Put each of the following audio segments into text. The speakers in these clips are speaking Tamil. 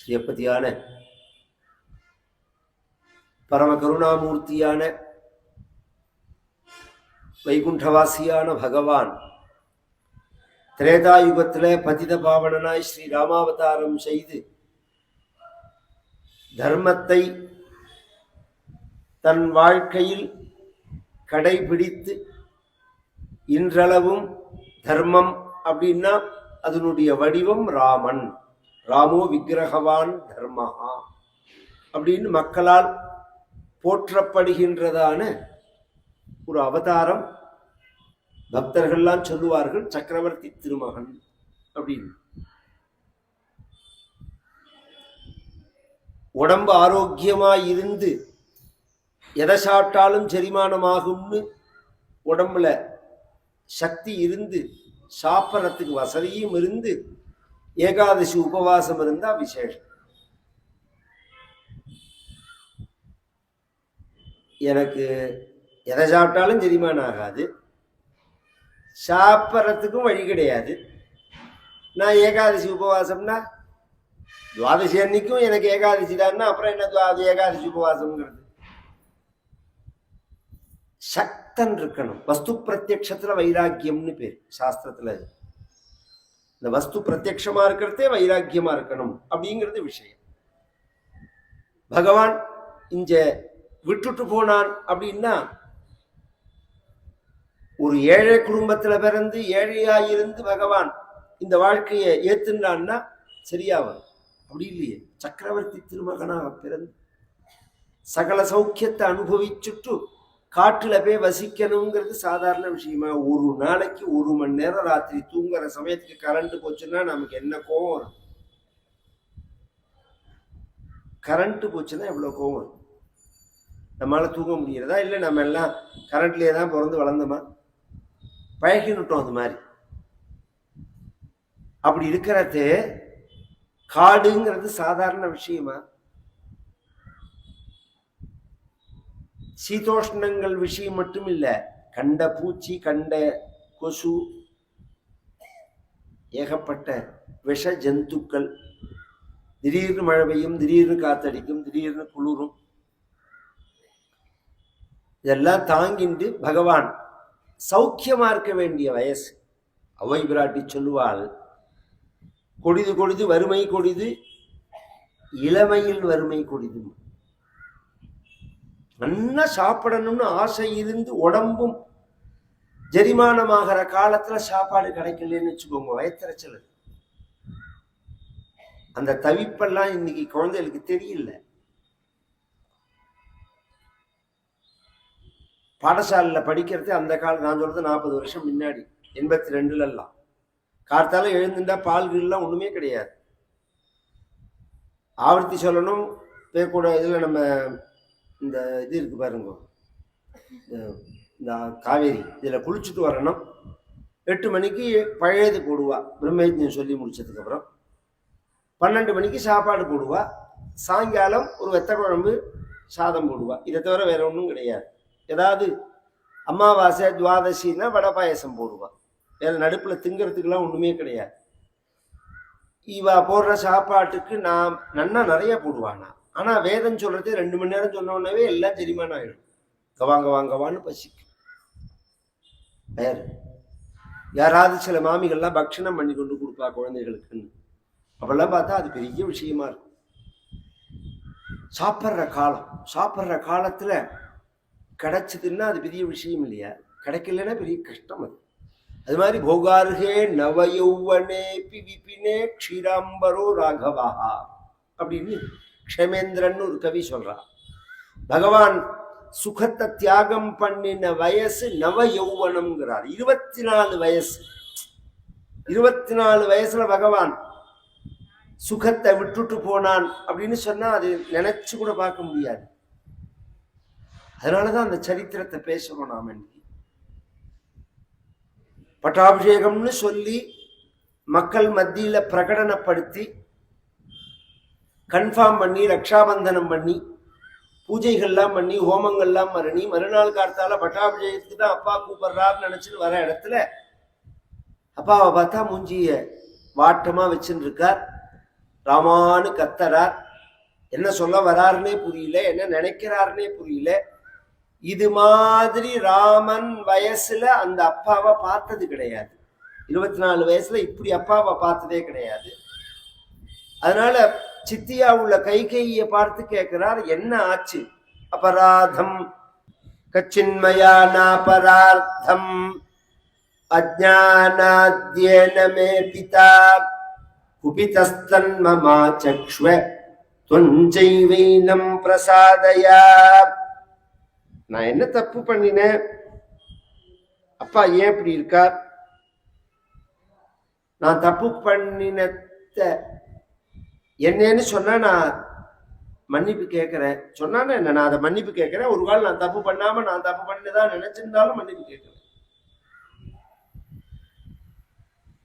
ஸ்ரீயப்பதியான பரம கருணாமூர்த்தியான வைகுண்டவாசியான பகவான் திரேதாயுகத்திலே பதித பாவனனாய் ஸ்ரீ ராமாவதாரம் செய்து தர்மத்தை தன் வாழ்க்கையில் கடைபிடித்து இன்றளவும் தர்மம் அப்படின்னா அதனுடைய வடிவம் ராமன், ராமோ விக்கிரகவான் தர்மஹா அப்படின்னு மக்களால் போற்றப்படுகின்றதான ஒரு அவதாரம். பக்தர்கள்லாம் சொல்லுவார்கள் சக்கரவர்த்தி திருமகன் அப்படின்னு. உடம்பு ஆரோக்கியமாய் இருந்து எதை சாப்பிட்டாலும் செரிமானமாகும்னு உடம்புல சக்தி இருந்து சாப்பிட்றதுக்கு வசதியும் இருந்து ஏகாதசி உபவாசம் இருந்தா விசேஷம். எனக்கு எதை சாப்பிட்டாலும் செரிமானம் ஆகாது, சாப்பிட்றதுக்கும் வழி கிடையாது. நான் ஏகாதசி உபவாசம்னா துவாதசி அன்னைக்கும் எனக்கு ஏகாதசி தான்னா அப்புறம் என்ன ஏகாதசி உபவாசம்ங்கிறது? சக்தன் இருக்கணும். வஸ்து பிரத்யக்ஷத்துல வைராக்கியம்னு பேர் சாஸ்திரத்துல. இந்த வஸ்து பிரத்யக்ஷமா இருக்கிறதே வைராக்கியமா இருக்கணும் அப்படிங்கிறது விஷயம். பகவான் இங்க விட்டுட்டு போனான் அப்படின்னா, ஒரு ஏழை குடும்பத்துல பிறந்து ஏழையாயிருந்து பகவான் இந்த வாழ்க்கையை ஏத்துனான்னா சரியா வரும். அப்படி இல்லையே, சக்கரவர்த்தி திருமகனாக பிறந்து சகல சௌக்கியத்தை அனுபவிச்சுட்டு காட்டுல போய் வசிக்கணுங்கிறது சாதாரண விஷயமா? ஒரு நாளைக்கு 1 மணி நேரம் ராத்திரி தூங்குற சமயத்துக்கு கரண்ட் போச்சுன்னா நமக்கு என்ன கோவம் வரும்? கரண்ட் போச்சுன்னா எவ்வளவு கோவம் வரும்? நம்மளால தூங்க முடியறதா? இல்லை நம்ம எல்லாம் கரண்ட்லயே தான் பிறந்து வளர்ந்தோமா? பழகினுட்டோம் அது மாதிரி. அப்படி இருக்கிறது காடுங்கிறது சாதாரண விஷயமா? சீதோஷ்ணங்கள் விஷயம் மட்டும் இல்ல, கண்ட பூச்சி கண்ட கொசு ஏகப்பட்ட விஷ ஜந்துக்கள், திடீர்னு மழை பெய்யும், திடீர்னு காத்தடிக்கும், திடீர்னு குளிரும், இதெல்லாம் தாங்கிண்டு பகவான் சௌக்கியமா இருக்க வேண்டிய வயசு. அவை பிராட்டி சொல்லுவாள், கொடிது கொடிது வறுமை கொடிது, இளமையில் வறுமை கொடிது. நல்லா சாப்பிடணும்னு ஆசை இருந்து உடம்பும் ஜெரிமானமாகிற காலத்துல சாப்பாடு கிடைக்கலன்னு வச்சுக்கோங்க, வயத்திரைச்சல். அந்த தவிப்பெல்லாம் இன்னைக்கு குழந்தைகளுக்கு தெரியல. பாடசாலையில் படிக்கிறது அந்த காலம், நான் சொல்றது 40 வருஷம் முன்னாடி, 82 கார்த்தால எழுந்துட்டா பால்கள்லாம் ஒண்ணுமே கிடையாது. ஆவர்த்தி சொல்லணும் பேர் கூட. இதுல நம்ம இந்த இது இருக்கு பாருங்க, இந்த காவேரி, இதுல குளிச்சுட்டு வரணும். 8 மணிக்கு பழையது போடுவா, பிரம்மயஜ்யம் சொல்லி முடிச்சதுக்கு அப்புறம். 12 மணிக்கு சாப்பாடு போடுவா. சாயங்காலம் ஒரு வெத்த குழம்பு சாதம் போடுவா. இதை தவிர வேற ஒன்றும் கிடையாது. ஏதாவது அமாவாசை துவாதசின்னா வடை பாயசம் போடுவா. வேற நடுப்புல திங்கிறதுக்கெல்லாம் ஒண்ணுமே கிடையாது. இவா போடுற சாப்பாட்டுக்கு நான் நன்னா நிறைய போடுவானா. ஆனா வேதம் சொல்றது 2 மணி நேரம் சொன்னோடனே எல்லாம் செரிமானம் ஆயிடும். கவாங்க வாங்கவான்னு பசிக்கும். வேற யாராவது சில மாமிகள்லாம் பக்ஷணம் பண்ணி கொண்டு கொடுப்பா குழந்தைகளுக்குன்னு. அப்பெல்லாம் பார்த்தா அது பெரிய விஷயமா இருக்கும். சாப்பிட்ற காலத்துல கிடைச்சதுன்னா அது பெரிய விஷயம் இல்லையா? கிடைக்கலன்னா பெரிய கஷ்டம். அது மாதிரி போகாருகே நவயௌவனே பிவிபினே க்ஷீராம்பரோ ராகவா அப்படின்னு க்ஷமேந்திரன் ஒரு கவி சொல்றான். பகவான் சுகத்தை தியாகம் பண்ணின வயசு நவ யௌவனம்ங்கிறார். 24 வயசு. 24 வயசுல பகவான் சுகத்தை விட்டுட்டு போனான் அப்படின்னு சொன்னா அது நினைச்சு கூட பார்க்க முடியாது. அதனாலதான் அந்த சரித்திரத்தை பேசுறோம் நாம. பட்டாபிஷேகம்னு சொல்லி மக்கள் மத்தியில பிரகடனப்படுத்தி கன்ஃபார்ம் பண்ணி ரக்ஷாபந்தனம் பண்ணி பூஜைகள்லாம் பண்ணி ஹோமங்கள்லாம் பண்ணி மறுநாள் காலத்தால பட்டாபிஷேகத்துக்கு தான் அப்பா கூப்பிடுறாருன்னு நினைச்சுன்னு வர இடத்துல அப்பாவை பார்த்தா மூஞ்சிய வாட்டமா வச்சுன்னு இருக்கார். ராமான்னு கத்தறார். என்ன சொல்ல வராருன்னே புரியல, என்ன நினைக்கிறாருன்னே புரியல. இது மாதிரி ராமன் வயசுல அந்த அப்பாவை பார்த்தது கிடையாது. 24 வயசுல இப்படி அப்பாவை பார்த்ததே கிடையாது. அதனால சித்தியா உள்ள கைகையை பார்த்து கேட்கிறார், என்ன ஆச்சு? அபராதம் கச்சின்மயா நாபரார்த்தம் அஜ்ஞானாத்யேன மே பிதா குபிதஸ்தன் மமா சக்ஷ்வ துவஞ்சைவைனம் பிரசாதயா. நான் என்ன தப்பு பண்ணினேன்? அப்பா ஏன் இப்படி இருக்கார்? நான் தப்பு பண்ணினத்த என்னன்னு சொன்னா நான் மன்னிப்பு கேட்கிறேன். சொன்னானே என்ன, நான் அதை மன்னிப்பு கேட்கிறேன். ஒரு கால் நான் தப்பு பண்ணாம நான் தப்பு பண்ணிதான் நினைச்சிருந்தாலும் மன்னிப்பு கேட்கிறேன்.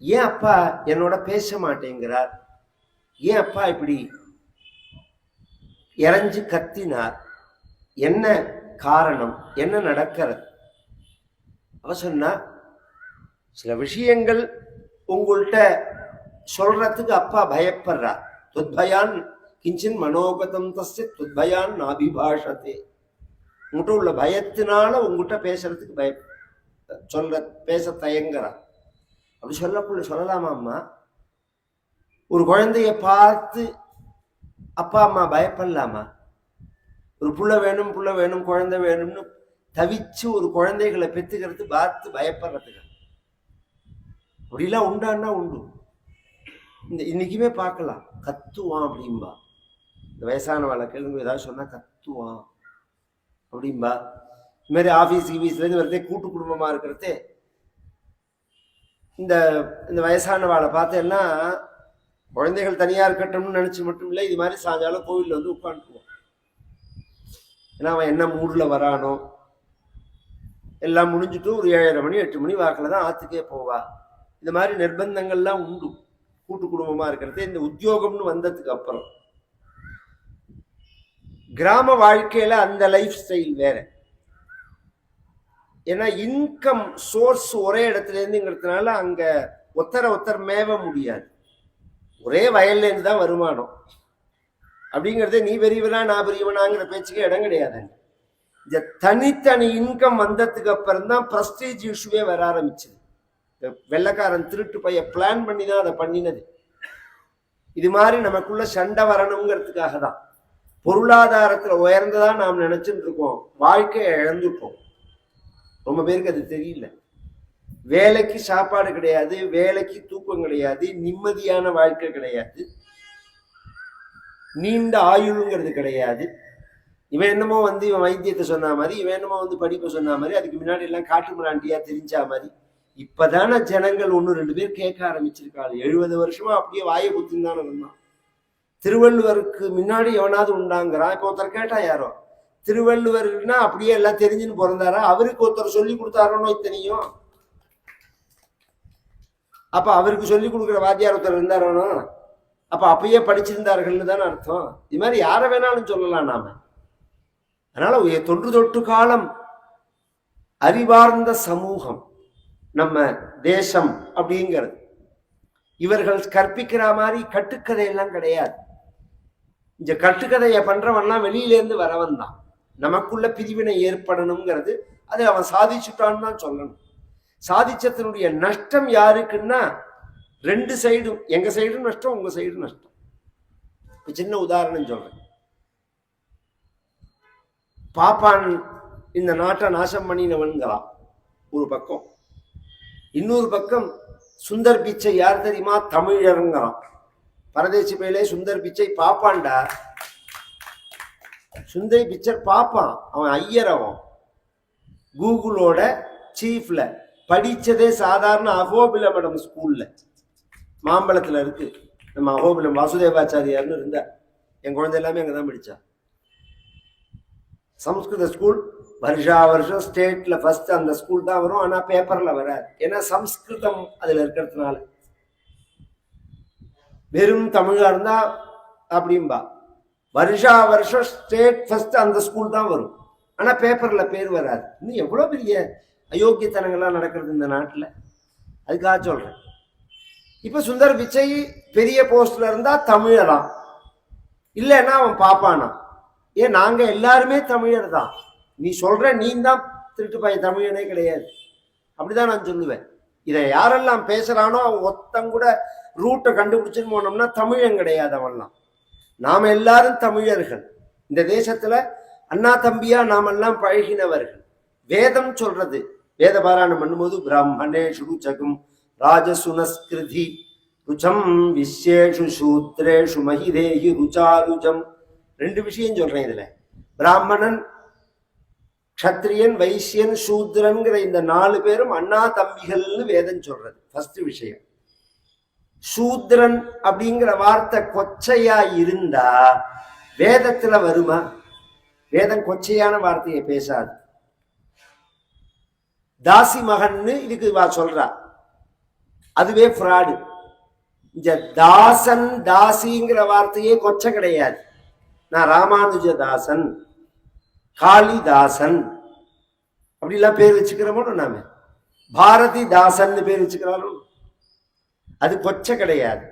ஏன் அப்பா என்னோட பேச மாட்டேங்கிறார்? ஏன் அப்பா இப்படி இறஞ்சி கத்தினார்? என்ன காரணம்? என்ன நடக்கிறது? அவ சொன்னா, சில விஷயங்கள் உங்கள்கிட்ட சொல்றதுக்கு அப்பா பயப்படுறார். துத்பயான் கிஞ்சின் மனோகதம் தஸ்ய துத்பயான் நாபிபாஷத்தே. உங்கள்கிட்ட உள்ள பயத்தினால உங்கள்கிட்ட பேசுறதுக்கு பேச தயங்குறார். அப்படி சொல்லலாமா அம்மா? ஒரு குழந்தைய பார்த்து அப்பா அம்மா பயப்படலாமா? ஒரு புள்ள வேணும் குழந்தை வேணும்னு தவிச்சு ஒரு குழந்தைகளை பெற்றுக்கிறது பார்த்து பயப்படுறதுக்கு அப்படிலாம் உண்டான்னா உண்டு. இன்னைக்குமே பார்க்கலாம், கத்துவான் அப்படின்பா. இந்த வயசான வழக்கில் ஏதாவது சொன்னா கத்துவான் அப்படின்பா. இது மாதிரி ஆஃபீஸ்லேருந்து வரதே கூட்டு குடும்பமா இருக்கிறதே இந்த இந்த வயசான வாழை பார்த்தேன்னா குழந்தைகள் தனியா இருக்கட்டும்னு நினைச்சு மட்டும் இல்லை, இது மாதிரி சாயங்காலம் கோவில்ல வந்து உட்காந்துக்குவோம். ஏன்னா அவன் என்ன மூடுல வரானோ எல்லாம் முடிஞ்சுட்டு ஒரு 7:30 மணி 8 மணி வாக்கில் தான் ஆத்துக்கே போவா. இந்த மாதிரி நிர்பந்தங்கள்லாம் உண்டு கூட்டு குடும்பமா இருக்கிறது. இந்த உத்தியோகம்னு வந்ததுக்கு அப்புறம் கிராம வாழ்க்கையில அந்த லைஃப் ஸ்டைல் வேற. ஏன்னா இன்கம் சோர்ஸ் ஒரே இடத்துல இருந்துங்கிறதுனால அங்க ஒத்தர மேவ முடியாது. ஒரே வயல்ல இருந்து தான் வருமானம் அப்படிங்கிறதே நீ பெரியவனா நான் பெரியவனாங்கிற பேச்சுக்கே இடம் கிடையாது. இந்த தனித்தனி இன்கம் வந்ததுக்கு அப்புறம் தான் பிரஸ்டீஜ் இஷ்யூவே வர ஆரம்பிச்சது. வெள்ளைக்காரன் திருட்டு பைய பிளான் பண்ணி தான் அதை பண்ணினது. இது மாதிரி நமக்குள்ள சண்டை வரணுங்கிறதுக்காக தான். பொருளாதாரத்துல உயர்ந்ததா நாம் நினைச்சுட்டு இருக்கோம், வாழ்க்கையை இழந்துட்டோம். ரொம்ப பேருக்கு அது தெரியல. வேலைக்கு சாப்பாடு கிடையாது, வேலைக்கு தூக்கம் கிடையாது, நிம்மதியான வாழ்க்கை கிடையாது, நீண்ட ஆயுளுங்கிறது கிடையாது. இவன் என்னமோ வந்து இவன் வைத்தியத்தை சொன்ன மாதிரி, இவன் என்னமோ வந்து படிப்பை சொன்ன மாதிரி, அதுக்கு முன்னாடி எல்லாம் காட்டு மிராண்டியா தெரிஞ்சா மாதிரி. இப்பதான ஜனங்கள் 1-2 பேர் கேட்க ஆரம்பிச்சிருக்காள். 70 வருஷமா அப்படியே வாயை குத்திருந்தானே வந்தான். திருவள்ளுவருக்கு முன்னாடி எவனாவது உண்டாங்கிறான். இப்ப ஒருத்தர் கேட்டா யாரோ திருவள்ளுவர்னா அப்படியே எல்லாம் தெரிஞ்சுன்னு பிறந்தாரா? அவருக்கு ஒருத்தர் சொல்லி கொடுத்தாரோனோ இத்தனையும்? அப்ப அவருக்கு சொல்லி கொடுக்குற வாத்தியார் ஒருத்தர் இருந்தாரோனோ? அப்ப அப்பயே படிச்சிருந்தார்கள்னு தானே அர்த்தம். இது மாதிரி யாரை வேணாலும் சொல்லலாம் நாம. அதனால தொன்று தொட்டு காலம் அறிவார்ந்த சமூகம் நம்ம தேசம் அப்படிங்கிறது. இவர்கள் கற்பிக்கிற மாதிரி கட்டுக்கதையெல்லாம் கிடையாது. இந்த கட்டுக்கதையை பண்றவன்லாம் வெளியில இருந்து வரவன் தான். நமக்குள்ள பிரிவினை ஏற்படணுங்கிறது அது அவன் சாதிச்சுட்டான்னு தான் சொல்லணும். சாதிச்சத்தினுடைய நஷ்டம் யாருக்குன்னா 2 சைடும், எங்க சைடும் நஷ்டம், உங்க சைடும் நஷ்டம். சின்ன உதாரணம் சொல்றேன். பாப்பான் இந்த நாட்டை நாசம் பண்ணினவன்கிறான் ஒரு பக்கம். இன்னொரு பக்கம் சுந்தர் பிச்சை யார் தெரியுமா? தமிழருங்கிறான். பரதேசி பயிலே சுந்தர் பிச்சை பாப்பான்டா. சுந்தர் பிச்சர் பாப்பான், அவன் ஐயர். அவன் கூகுளோட சீஃப்ல படிச்சதே சாதாரண அகோபில மேடம் ஸ்கூல்ல மாம்பழத்துல இருக்கு. நம்ம அகோபிலம் வாசுதேவாச்சாரியார்னு இருந்தா. என் குழந்தை எல்லாமே அங்கதான் படிச்சா. சம்ஸ்கிருத ஸ்கூல் வருஷம் ஸ்டேட்ல ஃபர்ஸ்ட் அந்த ஸ்கூல் தான் வரும். ஆனா பேப்பர்ல வராது. ஏன்னா சம்ஸ்கிருதம் அதுல இருக்கிறதுனால. வெறும் தமிழா இருந்தா அப்படின்பா. வருஷம் ஸ்டேட் ஃபர்ஸ்ட் அந்த ஸ்கூல் தான் வரும். ஆனா பேப்பர்ல பேர் வராது. இன்னும் எவ்வளவு பெரிய அயோக்கியத்தனங்கள்லாம் நடக்கிறது இந்த நாட்டுல. அதுக்காக சொல்றேன். இப்ப சுந்தர் பிச்சை பெரிய போஸ்ட்ல இருந்தா தமிழராம், இல்லைன்னா அவன் பாப்பானா. ஏன் நாங்க எல்லாருமே தமிழர் தான். நீ சொல்ற நீ தான் திருட்டு பையன், தமிழனே கிடையாது. அப்படிதான் நான் சொல்லுவேன். இதை யாரெல்லாம் பேசுறானோ அவன் ஒத்தங்கூட ரூட்டை கண்டுபிடிச்சுன்னு போனோம்னா தமிழன் கிடையாது அவன்லாம். நாம எல்லாரும் தமிழர்கள். இந்த தேசத்துல அண்ணா தம்பியா நாமெல்லாம் பழகினவர்கள். வேதம் சொல்றது, வேத பாராயணம் பண்ணும்போது பிராமணேஷு ருச்சகம் ராஜசுனஸ்கிருதி ருச்சம் விஸ்யேஷு சூத்ரேஷு மகிதேஹி ருச்சாருஜம். ரெண்டு விஷயம் சொல்றேன் இதுல. பிராமணன், க்ஷத்ரியன், வைசியன், சூத்ரன்கிற இந்த 4 பேரும் அண்ணா தம்பிகள்னு வேதம் சொல்றது ஃபர்ஸ்ட் விஷயம். சூத்ரன் அப்படிங்கிற வார்த்தை கொச்சையா இருந்தா வேதத்துல வருமா? வேதம் கொச்சையான வார்த்தையை பேசாது. தாசி மகன்னு இதுக்கு சொல்றா, அதுவே ஃப்ராடு. இந்த தாசன் தாசிங்கிற வார்த்தையே கொச்சை கிடையாது. நான் ராமானுஜதாசன், காளிதாசன் அப்படிலாம் பேர் வச்சுக்கிறோமோ நாம. பாரதி தாசன் பேர் வச்சுக்கிறாலும் அது கொச்சை கிடையாது.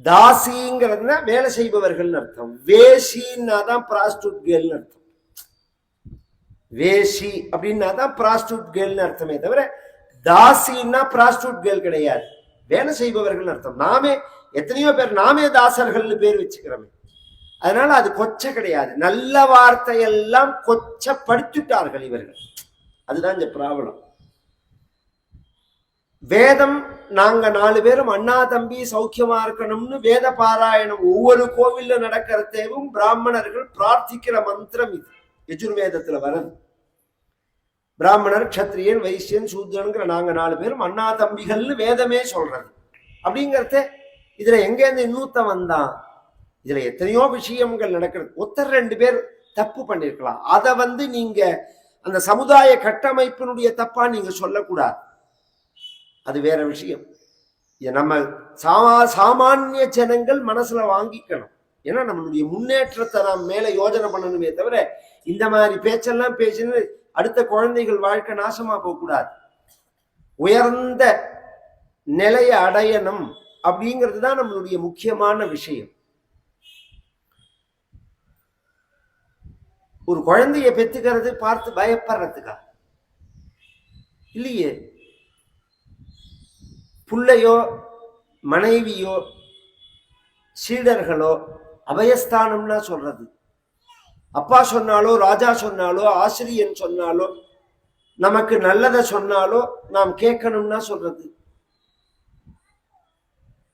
தாசிங்கிறதுனா வேலை செய்பவர்கள் அர்த்தம். வேசின்னா தான் பிராஸ்டியூட் கேர்ள்னு அர்த்தம். வேசி அப்படின்னா தான் பிராஸ்டியூட் கேர்ள்னு அர்த்தமே தவிர தாசின்னா பிராஸ்டியூட் கேர்ள் கிடையாது, வேலை செய்பவர்கள் அர்த்தம். நாமே எத்தனையோ பேர் நாமே தாசர்கள்னு பேர் வச்சுக்கிறோமே. அதனால அது கொச்சை கிடையாது. நல்ல வார்த்தையெல்லாம் கொச்சப்படுத்திட்டார்கள் இவர்கள். அதுதான் இந்த ப்ராப்ளம். வேதம் நாங்க 4 பேரும் அண்ணா தம்பி சௌக்கியமா இருக்கணும்னு வேத பாராயணம் ஒவ்வொரு கோவில்ல நடக்கிறதேவும் பிராமணர்கள் பிரார்த்திக்கிற மந்திரம் இது. யஜுர்வேதத்துல வருது. பிராமணர், க்ஷத்ரியன், வைசியன், சூத்ரன்கிற நாங்க 4 பேரும் அண்ணா தம்பிகள்னு வேதமே சொல்றது. அப்படிங்கறத இதுல எங்க இருந்து இன்னூத்தம் வந்தான்? இதுல எத்தனையோ விஷயங்கள் நடக்கிறது. ஒருத்தர் 2 பேர் தப்பு பண்ணிருக்கலாம். அதை நீங்க அந்த சமுதாய கட்டமைப்பினுடைய தப்பா நீங்க சொல்லக்கூடாது. அது வேற விஷயம். நம்ம சாமானிய ஜனங்கள் மனசுல வாங்கிக்கணும். ஏன்னா நம்மளுடைய முன்னேற்றத்தை நாம் மேல யோஜனை பண்ணணுமே தவிர இந்த மாதிரி பேச்செல்லாம் பேசினு அடுத்த குழந்தைகள் வாழ்க்கை நாசமா போகக்கூடாது. உயர்ந்த நிலையை அடையணும் அப்படிங்கிறது தான் நம்மளுடைய முக்கியமான விஷயம். ஒரு குழந்தைய பெத்துக்கிறது பார்த்து பயப்படுறதுக்கா? இல்லையே. புள்ளையோ மனைவியோ சீடர்களோ அபயஸ்தானம்னா சொல்றது. அப்பா சொன்னாலோ, ராஜா சொன்னாலோ, ஆசிரியன் சொன்னாலோ, நமக்கு நல்லதை சொன்னாலோ நாம் கேட்கணும்னா சொல்றது.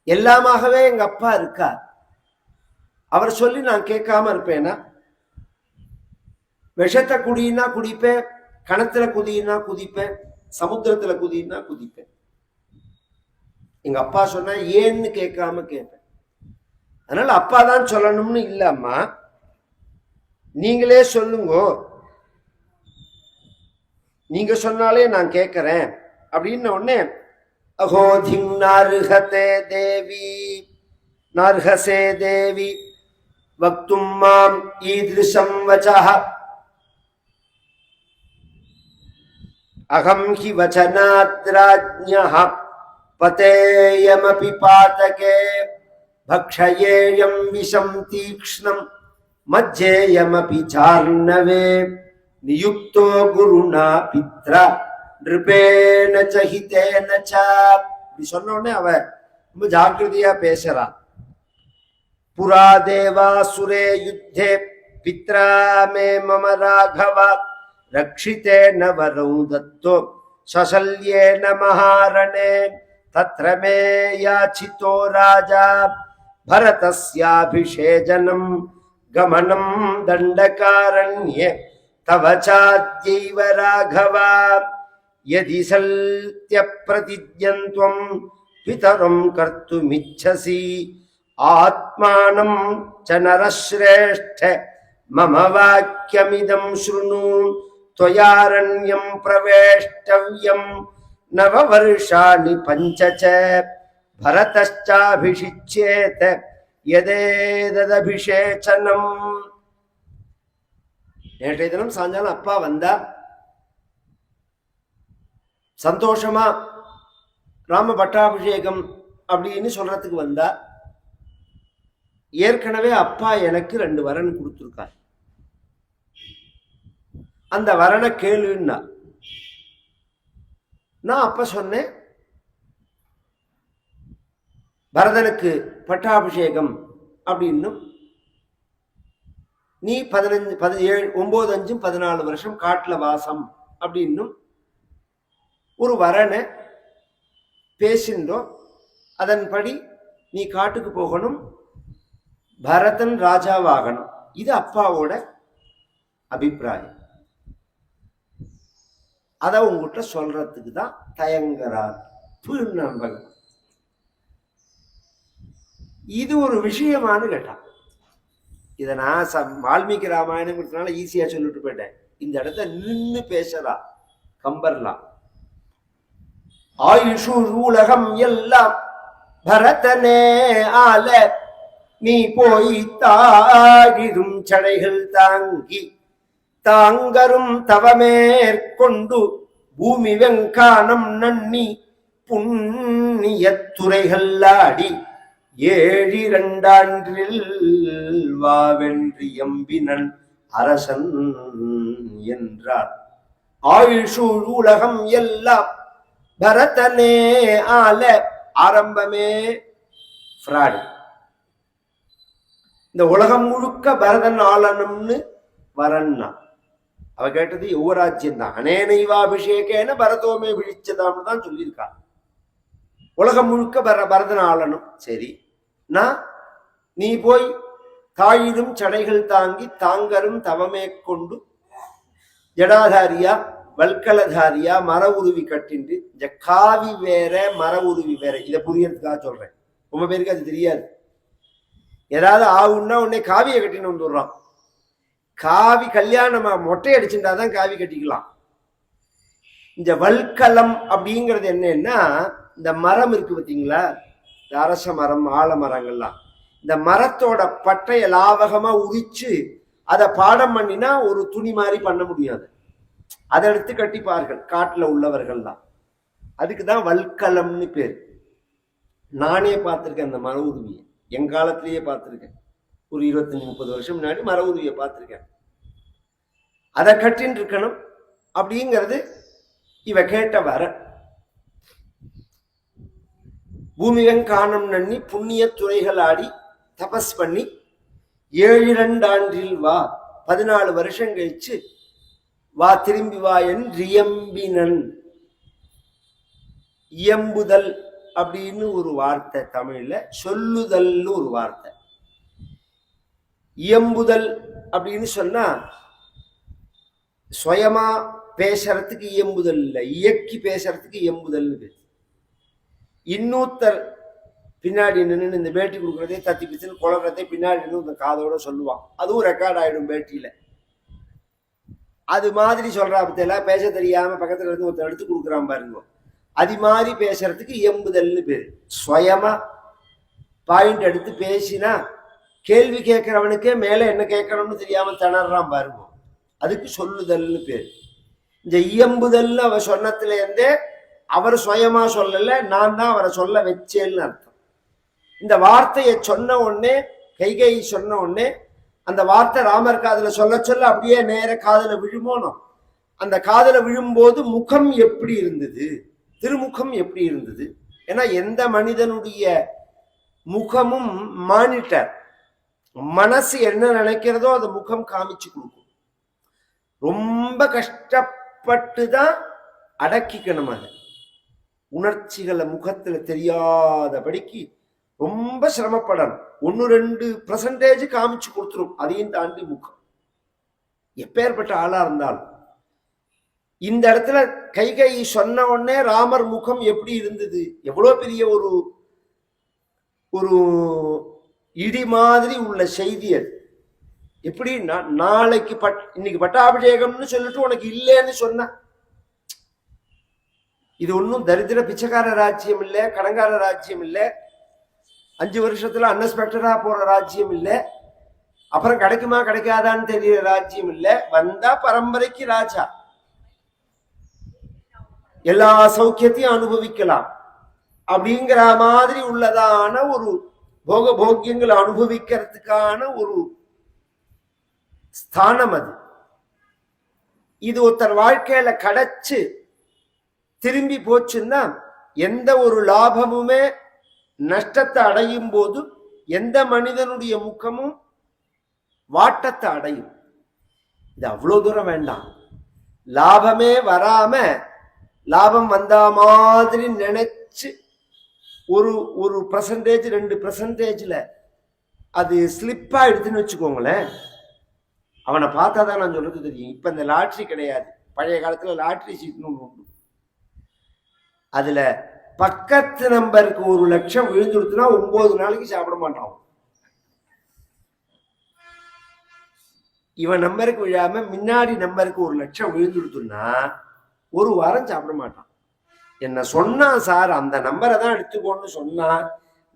எல்லாமாகவே எங்க அப்பா இருக்கார், அவர் சொல்லி நான் கேட்காம இருப்பேனா? விஷத்தை குடினா குடிப்பேன், கணத்துல குதினா குதிப்பேன், சமுத்திரத்துல குதினா குதிப்பேன். எங்க அப்பா சொன்னா ஏன்னு கேட்காம கேட்பேன். அதனால அப்பா தான் சொல்லணும்னு இல்ல. அம்மா நீங்களே சொல்லுங்க, நீங்க சொன்னாலே நான் கேட்கிறேன் அப்படின்னு உடனே அகோதிங் நார்ஹதே தேவி நார்ஹசே தேவி வக்தும் மாம் ஈத்ருஷம் வசஹ அகம் ஹி வசனாத்ராஜ்ஞஹ பதேயமபி பாதகே பக்ஷயேயம் விஷம் தீக்ஷ்ணம் மஜ்ஜேயமபி சார்ணவே நியுக்தோ குருணா பித்ரா நிருபேன சஹிதேன ச. இப்படி சொன்ன உடனே அவ ரொம்ப ஜாக்கிரதையா பேசுறா. புரா தேவா சுரே யுத்தே பித்ரா மே மம ராகவ ரக்ஷிதேன வரௌ தத்தோ சசல்யேன மகாரணே தத்ர மே யாச்சிதோ ராஜா பரதஸ்யாபிஷேஜனம் கமனம் தண்டகாரண்யே தவ சாத்யைவ ராகவா யதி சல்த்ய பிரதிஜ்ஞந்த்வம் பிதரம் கர்த்துமிச்சசி ஆத்மானம் ச நரஸ்ரேஷ்ட மம வாக்கியமிதம் ஸ்ருணு த்வயாரண்யம் பிரவேஷ்டவ்யம் நவவர்ஷாணி பஞ்ச ச பரதச்சாபிஷிச்யேத யதேததபிஷேச்சனம். நேற்றைய தினம் சாயங்காலம் அப்பா வந்தா சந்தோஷமா ராம பட்டாபிஷேகம் அப்படின்னு சொல்றதுக்கு வந்தா, ஏற்கனவே அப்பா எனக்கு 2 வரன் கொடுத்துருக்கார், அந்த வரனை கேளுன்னா. நான் அப்ப சொன்னேன், பரதனுக்கு பட்டாபிஷேகம் அப்படின்னும், நீ 15 17 9 5 14 வருஷம் காட்டுல வாசம் அப்படின்னும் ஒரு வரனை பேசின்றோம். அதன்படி நீ காட்டுக்கு போகணும், பரதன் ராஜாவாகணும். இது அப்பாவோட அபிப்பிராயம். அத உங்ககிட்ட சொல்றதுக்கு தான் தயங்குறார் நம்பகம். இது ஒரு விஷயமானு கேட்டான். இதை நான் வால்மீகி ராமாயணம் கொடுத்தனால ஈஸியா சொல்லிட்டு போயிட்டேன். இந்த இடத்த நின்று பேசலாம் கம்பர்லாம். ஆயுஷு உலகம் எல்லாம் பரதனே ஆல, நீ போய் தாழிரும் சடைகள் தாங்கி தாங்கரும் தவமேற்கொண்டு பூமி வெங்கானம் நன்னி புண்ணிய துறைகள் ஆடி 7 வாவென்று எம்பினன் அரசன் என்றார். ஆயுஷு உலகம் எல்லாம் பரதனே ஆல, ஆரம்பமே ஃப்ராடு. இந்த உலகம் முழுக்க பரதன் ஆளணும்னு வரன்னா. அவ கேட்டது யுவராஜ்யம் தான். அனேனைவாபிஷேகேன பரதோமே விழிச்சதான்னு தான் சொல்லியிருக்கா. உலகம் முழுக்க பரதன் ஆளணும். சரி, நான் நீ போய் தாயிலும் சடைகள் தாங்கி தாங்கரும் தவமே கொண்டு ஜடாதாரியா வல்கலதாரியா மர உருவி கட்டின்று, இந்த காவி வேற மர உருவி வேற. இதை புரியறதுக்காக சொல்றேன், ரொம்ப பேருக்கு அது தெரியாது. ஏதாவது ஆகுன்னா உடனே காவியை கட்டின்னு வந்துடுறான். காவி கல்யாணமா மொட்டை அடிச்சுட்டாதான் காவி கட்டிக்கலாம். இந்த வல்கலம் அப்படிங்கிறது என்னன்னா, இந்த மரம் இருக்கு பார்த்தீங்களா, இந்த அரச மரம் ஆலமரங்கள்லாம், இந்த மரத்தோட பட்டைய லாவகமா உரிச்சு அதை பாடம் பண்ணினா ஒரு துணி மாதிரி பண்ண முடியாது. அதை எடுத்து கட்டிப்பார்கள் காட்டுல உள்ளவர்கள்லாம். அதுக்குதான் வல்கலம்னு பேர். நானே பார்த்திருக்கேன் அந்த மர உருவியை, என் காலத்திலேயே பார்த்திருக்கேன். ஒரு 25-30 வருஷம் முன்னாடி மர உருவியை பார்த்திருக்கேன். அதை கட்டின்னு இருக்கணும் அப்படிங்கிறது இவ கேட்ட வர. பூமி வெங்கானம் நன்னி புண்ணிய துறைகள் ஆடி தபஸ் பண்ணி 7 வா, 14 வருஷம் கழிச்சு வா, திரும்பி வா என்றியம்பினன். இயம்புதல் அப்படின்னு ஒரு வார்த்தை தமிழ்ல, சொல்லுதல்னு ஒரு வார்த்தை. இயம்புதல் அப்படின்னு சொன்னா சுயமா பேசுறதுக்கு இயம்புதல் இல்லை, இயக்கி பேசுறதுக்கு இயம்புதல்னு பேசு. இன்னொருத்தர் பின்னாடி நின்று இந்த பேட்டி கொடுக்குறதே தத்தி பிச்சுன்னு குழந்தை பின்னாடி நின்று இந்த காதோட சொல்லுவான். அதுவும் ரெக்கார்ட் ஆயிடும் பேட்டியில. அது மாதிரி சொல்றா பத்தியெல்லாம், பேச தெரியாம பக்கத்துல இருந்து ஒருத்தர் எடுத்து கொடுக்குறான் பாருங்க. அது மாதிரி பேசுறதுக்கு இயம்புதல்னு பேரு. சுயமா பாயிண்ட் எடுத்து பேசினா கேள்வி கேட்கிறவனுக்கே மேல என்ன கேட்கணும்னு தெரியாம திணறான் பாருங்க, அதுக்கு சொல்லுதல்னு பேரு. இந்த இயம்புதல்னு அவ சொன்னதுல இருந்தே அவர் சுயமா சொல்லல, நான் தான் அவரை சொல்ல வச்சேன்னு அர்த்தம். இந்த வார்த்தையை சொன்ன உடனே, கைகை சொன்ன உடனே, அந்த வார்த்தை ராமர் காதுல சொல்ல சொல்ல அப்படியே நேர காதுல விழுமோனும். அந்த காதுல விழும்போது முகம் எப்படி இருந்தது, திருமுகம் எப்படி இருந்தது? ஏன்னா எந்த மனிதனுடைய முகமும் மானிட்டர், மனசு என்ன நினைக்கிறதோ அது முகம் காமிச்சு கொடுக்கும். ரொம்ப கஷ்டப்பட்டுதான் அடக்கிக்கணும். அதை உணர்ச்சிகளை முகத்துல தெரியாதபடிக்கு ரொம்ப சிரமப்படணும். 1-2% காமிச்சு கொடுத்துரும். அதையும் தாண்டி முகம் எப்பேற்பட்ட ஆளா இருந்தாலும். இந்த இடத்துல கைகை சொன்ன உடனே ராமர் முகம் எப்படி இருந்தது, எவ்வளவு பெரிய ஒரு ஒரு இடி மாதிரி உள்ள செய்தி அது. எப்படின்னா, நாளைக்கு இன்னைக்கு பட்டாபிஷேகம்னு சொல்லிட்டு உனக்கு இல்லைன்னு சொன்ன, இது ஒன்றும் தரித்திர பிச்சைக்கார ராஜ்யம் இல்லை, கடங்கார ராஜ்யம் இல்லை, 5 வருஷத்துல அன்எக்ஸ்பெக்டடா போற ராஜ்யம் இல்லை, அப்புறம் கிடைக்குமா கிடைக்காதான்னு தெரியற ராஜ்யம் இல்லை. வந்தா பரம்பரைக்கு ராஜா, எல்லா சௌக்கியத்தையும் அனுபவிக்கலாம். அப்படிங்கிற மாதிரி உள்ளதான ஒரு போகியங்களை அனுபவிக்கிறதுக்கான ஒரு ஸ்தானம் அது. இது ஒருத்தர் வாழ்க்கையில கிடைச்சு திரும்பி போச்சுன்னா எந்த ஒரு லாபமுமே நஷ்டத்தை அடையும் போது எந்த மனிதனுடைய முகமும் வாட்டத்தை அடையும். இது அவ்வளவு தூரம் வேண்டாம். லாபமே வராம லாபம் வந்த மாதிரி நினைச்சு ஒரு 1% 2% அது ஸ்லிப்பா எடுத்துன்னு வச்சுக்கோங்களேன், அவனை பார்த்தா தான் நான் சொல்றது தெரியும். இப்ப இந்த லாட்ரி கிடையாது, பழைய காலத்துல லாட்ரி சீட்னு ஒண்ணு உண்டு. அதுல பக்கத்து நம்பருக்கு 1 லட்சம் விழுந்துடுத்துனா 9 நாளைக்கு சாப்பிட மாட்டான். இவன் நம்பருக்கு விழாம முன்னாடி நம்பருக்கு 1 லட்சம் விழுந்துடுத்துன்னா 1 வாரம் சாப்பிட மாட்டான். என்ன சொன்னா சார் அந்த நம்பரை தான் எடுத்துக்கோன்னு சொன்னா,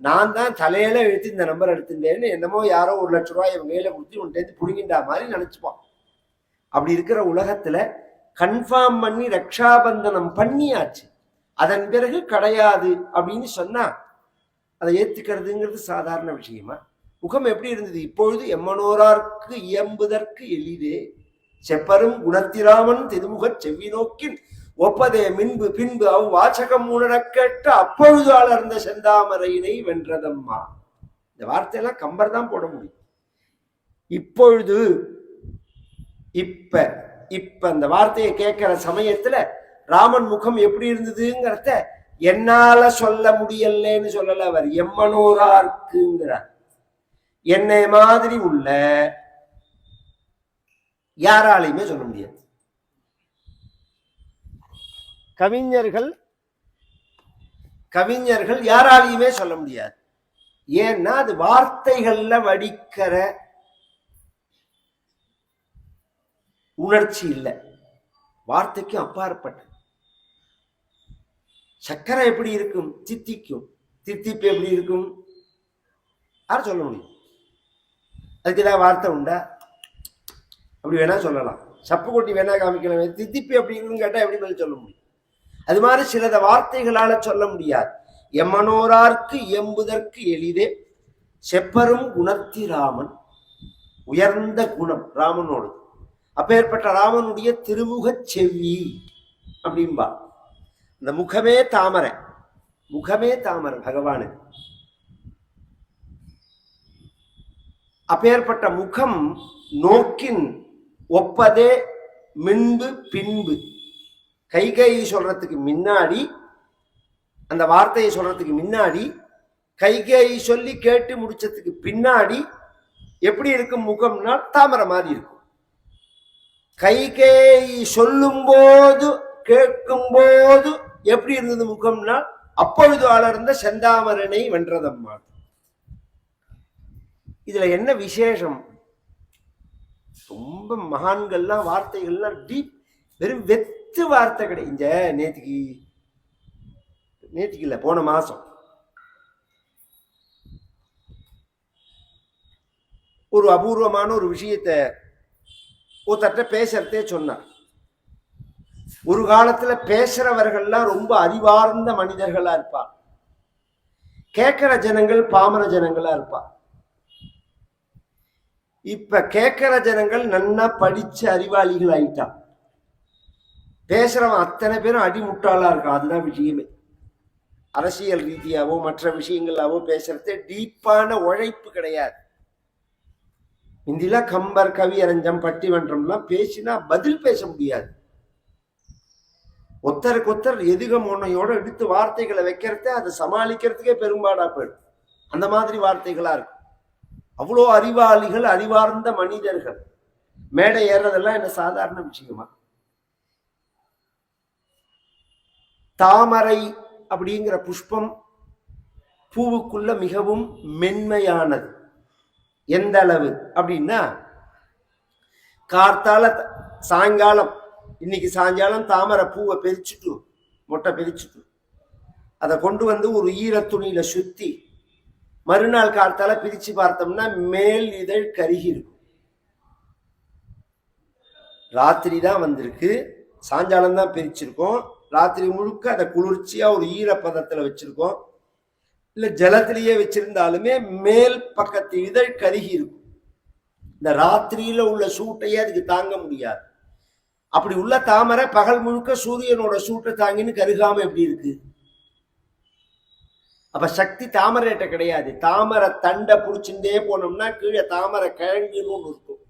நான் தான் தலையில எடுத்து இந்த நம்பர் எடுத்துட்டேன்னு என்னமோ யாரோ 1 லட்சம் ரூபாய் இவன் கையில கொடுத்து உன்ட்டு புடுங்கிண்டா மாதிரி நினைச்சுப்பான். அப்படி இருக்கிற உலகத்துல கன்ஃபார்ம் பண்ணி ரக்ஷாபந்தனம் பண்ணியாச்சு, அதன் பிறகு கிடையாது அப்படின்னு சொன்னா அதை ஏத்துக்கிறதுங்கிறது சாதாரண விஷயமா? முகம் எப்படி இருந்தது? இப்பொழுது எம்மனோரார்க்கு இயம்புதற்கு எளிதே செப்பரும் குணத்திராமன் திருமுகச் செவ்வி நோக்கின் ஒப்பதே மின்பு பின்பு அவ் வாசகம் உணரக் கேட்ட அப்பொழுது அலர்ந்த செந்தாமரையினை வென்றதம்மா. இந்த வார்த்தையெல்லாம் கம்பர் தான் போட முடியும். இப்பொழுது இப்ப இப்ப அந்த வார்த்தையை கேட்கிற சமயத்துல ராமன் முகம் எப்படி இருந்ததுங்கிறத என்னால சொல்ல முடியலன்னு சொல்லல, அவர் எம்மனோரார்க்குங்கிறார். என்னை மாதிரி உள்ள யாராலையுமே சொல்ல முடியாது. கவிஞர்கள் யாராலையுமே சொல்ல முடியாது. ஏன்னா அது வார்த்தைகள்ல வடிக்கிற உணர்ச்சி இல்லை, வார்த்தைக்கு அப்பாற்பட்ட. சக்கரை எப்படி இருக்கும்? தித்திக்கும். தித்திப்பு எப்படி இருக்கும்? யார் சொல்ல முடியும்? அதுக்கு ஏதாவது வார்த்தை உண்டா? அப்படி வேணா சொல்லலாம், சப்பு கொட்டி வேணா காமிக்கலாம். தித்திப்பு எப்படி இருக்குன்னு கேட்டா எப்படி மேலே சொல்ல முடியும்? அது மாதிரி சிலத வார்த்தைகளால சொல்ல முடியாது. எம்மனோரார்க்கு இயம்புதற்கு எளிதே செப்பரும் குணத்திராமன். உயர்ந்த குணம் ராமனோடு. அப்பேற்பட்ட ராமனுடைய திருமுகச் செவ்வி அப்படின்பா. இந்த முகமே தாமரை, முகமே தாமரை பகவானுக்கு. அப்பேற்பட்ட முகம் நோக்கின் ஒப்பதே மின்பு பின்பு. கைகை சொல்றதுக்கு முன்னாடி, அந்த வார்த்தையை சொல்றதுக்கு முன்னாடி, கைகை சொல்லி கேட்டு முடிச்சதுக்கு பின்னாடி எப்படி இருக்கும் முகம்னா தாமரை மாதிரி இருக்கும். கைகை சொல்லும் போது கேட்கும் போது எப்படி இருந்தது முகம்னா அப்பொழுது அலர்ந்த செந்தாமரனை வென்றதம்மா. இதுல என்ன விசேஷம்? ரொம்ப மகான்கள்லாம் வார்த்தைகள்லாம் டீப், வெறும் வெத்து வார்த்தை கிடையாது. இந்த நேற்றுக்கு இல்ல, போன மாசம் ஒரு அபூர்வமான ஒரு விஷயத்த ஒருத்தட்ட பேசுறதே சொன்னார். ஒரு காலத்துல பேசுறவர்கள்லாம் ரொம்ப அறிவார்ந்த மனிதர்களா இருப்பார், கேட்கிற ஜனங்கள் பாமர ஜனங்களா இருப்பார். இப்ப கேட்கிற ஜனங்கள் நன்னா படிச்ச அறிவாளிகள் ஆயிட்டா, பேசுறவன் அத்தனை பேரும் அடிமுட்டாளா இருக்கான். அதுதான் விஷயமே. அரசியல் ரீதியாவோ மற்ற விஷயங்களாவோ பேசுறதே டீப்பான உழைப்பு கிடையாது. இந்தில கம்பர் கவியரஞ்சம் பட்டிமன்றம்லாம் பேசினா பதில் பேச முடியாது. ஒத்தருக்கு ஒத்தர் எதுக மோனையோட எடுத்து வார்த்தைகளை வைக்கிறத அதை சமாளிக்கிறதுக்கே பெரும்பாடா போயிடும். அந்த மாதிரி வார்த்தைகளா இருக்கும். அவ்வளோ அறிவாளிகள், அறிவார்ந்த மனிதர்கள் மேடை ஏறதெல்லாம் என்ன சாதாரண விஷயமா? தாமரை அப்படிங்கிற புஷ்பம் பூவுக்குள்ள மிகவும் மென்மையானது. எந்த அளவு அப்படின்னா, கார்த்தால சாயங்காலம், இன்னைக்கு சாயங்காலம் தாமரை பூவை பிரிச்சுட்டு, மொட்டை பிரிச்சுட்டு அதை கொண்டு வந்து ஒரு ஈரத்துணியில சுத்தி மறுநாள் கார்த்தால பிரிச்சு பார்த்தோம்னா மேல் இதழ் கருகி இருக்கும். ராத்திரி தான் வந்திருக்கு, சாயங்காலம் தான் பிரிச்சிருக்கோம். ராத்திரி முழுக்க அதை குளிர்ச்சியா ஒரு ஈரப்பதத்துல வச்சிருக்கோம். இல்ல ஜலத்திலேயே வச்சிருந்தாலுமே மேல் பக்கத்து இதழ் கருகி இருக்கும். இந்த ராத்திரியில உள்ள சூட்டையே அதுக்கு தாங்க முடியாது. அப்படி உள்ள தாமரை பகல் முழுக்க சூரியனோட சூட்டை தாங்கின்னு கருகாம எப்படி இருக்கு? அப்ப சக்தி தாமரைட்ட கிடையாது. தாமரை தண்டை புடிச்சுட்டே போனோம்னா கீழே தாமரை கிழங்குன்னு ஒண்ணு இருக்கும்,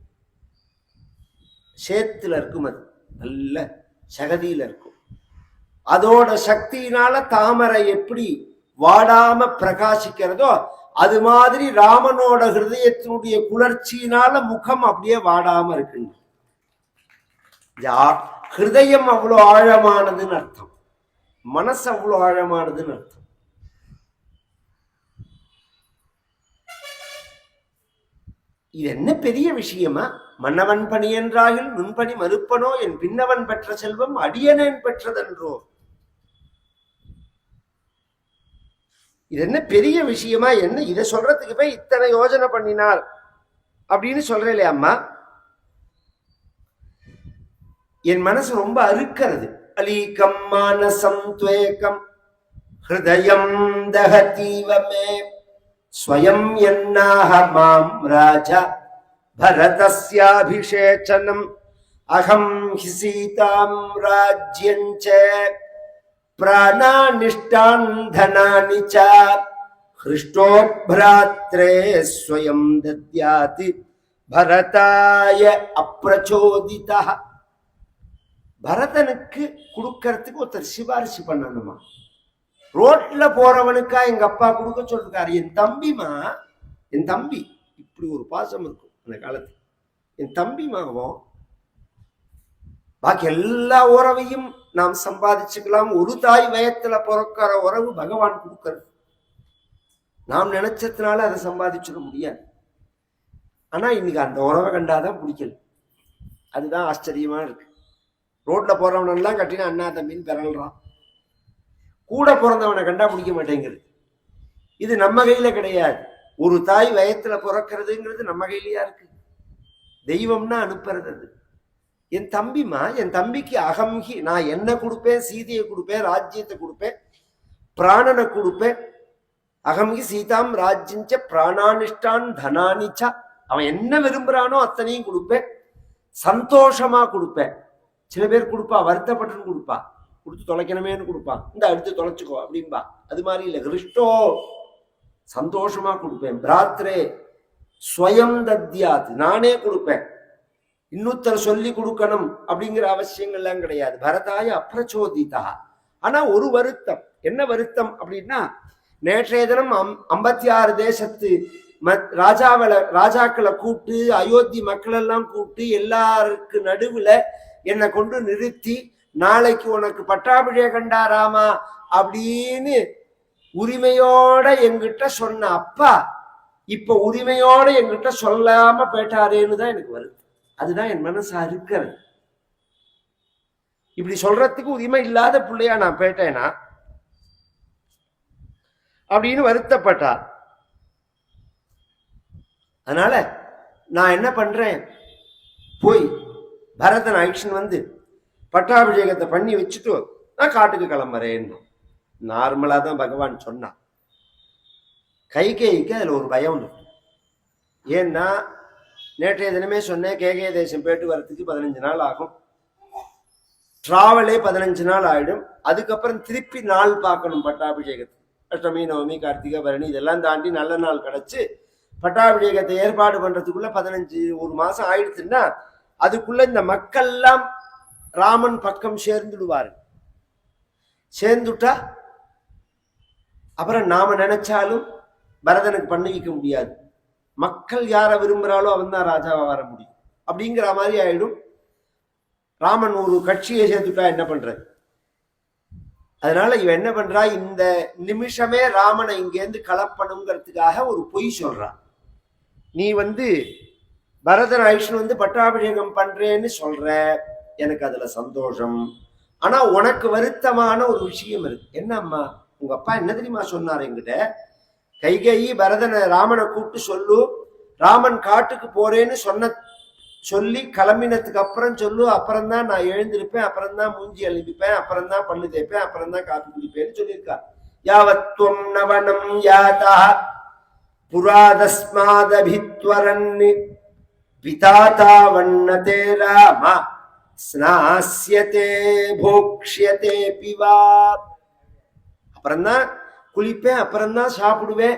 சேத்துல இருக்கும், அது நல்ல சகதியில இருக்கும். அதோட சக்தியினால தாமரை எப்படி வாடாம பிரகாசிக்கிறதோ அது மாதிரி ராமனோட ஹிருதயத்தினுடைய குளர்ச்சியினால முகம் அப்படியே வாடாம இருக்குங்க. ஹிருதயம் அவ்வளோ ஆழமானதுன்னு அர்த்தம், மனசு அவ்வளோ ஆழமானதுன்னு அர்த்தம். இது என்ன பெரிய விஷயமா? மன்னவன் பணி என்றாயில் நுண்பணி மறுப்பனோ, என் பின்னவன் பெற்ற செல்வம் அடியனேன் பெற்றதென்றோ. இது என்ன பெரிய விஷயமா? என்ன இதை சொல்றதுக்கு போய் இத்தனை யோஜனை பண்ணினார் அப்படின்னு சொல்றேன் இல்லையா அம்மா? என் மனசு ரொம்ப அறுக்கிறது. அலீகம் மானசம் துவேகம் ஹிருதயம் தஹதீவமே ஸ்வயம் என்னாஹ மாம் ராஜா பரதஸ்யாபிஷேச்சனம் அகம் ஹி சீதாம் ராஜ்யஞ்ச பிராணாநிஷ்டான் தனானி ச ஹ்ருஷ்டோ ப்ராத்ரே ஸ்வயம் தத்யாதி பரதாய அப்ரச்சோதிதா. பரதனுக்கு கொடுக்கறதுக்கு ஒருத்தர் சிபாரிசு பண்ணணுமா? ரோட்ல போறவனுக்கா எங்க அப்பா கொடுக்க சொல்லிருக்காரு? என் தம்பிமா, என் தம்பி, இப்படி ஒரு பாசம் இருக்கும் அந்த காலத்துல. என் தம்பிமாவும் பாக்கி எல்லா உறவையும் நாம் சம்பாதிச்சுக்கலாம். ஒரு தாய் வயத்துல பிறக்கிற உறவு பகவான் கொடுக்கறது. நாம் நினைச்சதுனால அதை சம்பாதிச்சுட முடியாது. ஆனா இன்னைக்கு அந்த உறவை கண்டாதான் பிடிக்கல. அதுதான் ஆச்சரியமா இருக்கு. ரோட்ல போறவனெல்லாம் கட்டினா அண்ணா தம்பின்னு பிறல்றான். கூட பிறந்தவனை கண்டா பிடிக்க மாட்டேங்கிறது. இது நம்ம கையில கிடையாது. ஒரு தாய் வயத்துல பிறக்கிறதுங்கிறது நம்ம கையிலயா இருக்கு? தெய்வம்னா அனுப்புறது அது. என் தம்பிமா, என் தம்பிக்கு அகம்ஹி, நான் என்ன கொடுப்பேன்? சீதையை கொடுப்பேன், ராஜ்யத்தை கொடுப்பேன், பிராணனை கொடுப்பேன். அகம்ஹி சீதாம் ராஜ்யஞ்ச பிராணானிஷ்டான் தனானிச்சா. அவன் என்ன விரும்புறானோ அத்தனையும் கொடுப்பேன், சந்தோஷமா கொடுப்பேன். சில பேர் கொடுப்பா, வருத்தப்பட்டுன்னு கொடுப்பா, கொடுத்து தொலைக்கணுமேனு கொடுப்பான், இந்த அடுத்து தொலைச்சுக்கோ அப்படின்பா. அது மாதிரி இல்லை. கிருஷ்டோ சந்தோஷமா கொடுப்பேன். பிராத்ரே ஸ்வயம் தத்யாத், நானே கொடுப்பேன், இன்னொருத்தர் சொல்லி கொடுக்கணும் அப்படிங்கிற அவசியங்கள்லாம் கிடையாது. பரதாய அப்ரச்சோதிதா. ஆனா ஒரு வருத்தம். என்ன வருத்தம் அப்படின்னா, நேற்றைய தினம் 56 தேசத்து ராஜாக்களை கூப்பிட்டு, அயோத்தி மக்கள் எல்லாம் கூப்பிட்டு, எல்லாருக்கு நடுவுல என்னை கொண்டு நிறுத்தி, நாளைக்கு உனக்கு பட்டாபிஷேகண்டா ராமா அப்படின்னு உரிமையோட என்கிட்ட சொன்ன அப்பா இப்ப உரிமையோட என்கிட்ட சொல்லாம போயிட்டாரேன்னு தான் எனக்கு வருது. அதுதான் என் மனசா இருக்கிறது. இப்படி சொல்றதுக்கு உரிமை இல்லாத பிள்ளையா நான் போயிட்டேனா அப்படின்னு வருத்தப்பட்டார். அதனால நான் என்ன பண்றேன், போய் பரதன் ஆக்ஷன் வந்து பட்டாபிஷேகத்தை பண்ணி வச்சுட்டு நான் காட்டுக்கு கிளம்புறேன்னு நார்மலா தான் பகவான் சொன்னான். கைகேயிக்கு அதுல ஒரு பயம் உண்டு. ஏன்னா நேற்றைய தினமே சொன்னேன், கேகே தேசம் போயிட்டு வர்றதுக்கு 15 நாள் ஆகும். டிராவலே 15 நாள் ஆயிடும். அதுக்கப்புறம் திருப்பி நாள் பார்க்கணும் பட்டாபிஷேகத்துக்கு. அஷ்டமி, நவமி, கார்த்திகை, பரணி இதெல்லாம் தாண்டி நல்ல நாள் கிடைச்சு பட்டாபிஷேகத்தை ஏற்பாடு பண்றதுக்குள்ள 15 ஒரு மாசம் ஆயிடுச்சுன்னா அதுக்குள்ள இந்த மக்கள்லாம் ராமன் பக்கம் சேர்ந்துடுவாரு. சேர்ந்துட்டா அப்புறம் நாம நினைச்சாலும் பரதனுக்கு பண்ணி வைக்க முடியாது. மக்கள் யாரை விரும்புறாளோ அவன் தான் ராஜாவா வர முடியும் அப்படிங்கிற மாதிரி ஆயிடும். ராமன் ஒரு கட்சியை சேர்த்துட்டா என்ன பண்றது? அதனால இவன் என்ன பண்றா, இந்த நிமிஷமே ராமனை இங்கேருந்து கலப்பணுங்கிறதுக்காக ஒரு பொய் சொல்றான். நீ பரதன் ஐஷ்ணு பட்டாபிஷேகம் பண்றேன்னு சொல்ற, எனக்கு அதுல சந்தோஷம். ஆனா உனக்கு வருத்தமான ஒரு விஷயம் இருக்கு. என்னம்மா, உங்க அப்பா என்ன தெரியுமா சொன்னார் என்கிட்ட, கைகேயி பரதனை ராமனை கூப்பிட்டு சொல்லு, ராமன் காட்டுக்கு போறேன்னு சொன்ன சொல்லி கிளம்பினதுக்கு அப்புறம் சொல்லு, அப்புறம்தான் நான் எழுந்திருப்பேன், அப்புறம்தான் மூஞ்சி எழுதிப்பேன், அப்புறம்தான் பல்லு தேய்ப்பேன், அப்புறம்தான் காப்பி குடிப்பேன்னு சொல்லியிருக்கா. யாவத்வம் நவனம் யாதா புராதஸ்மாதபித்வரன் விதாதா வண்ணதே ராம ஸ்நாஸ்யதே போக்ஷ்யதே பிவா. அப்புறம்தான் குளிப்பேன், அப்புறம்தான் சாப்பிடுவேன்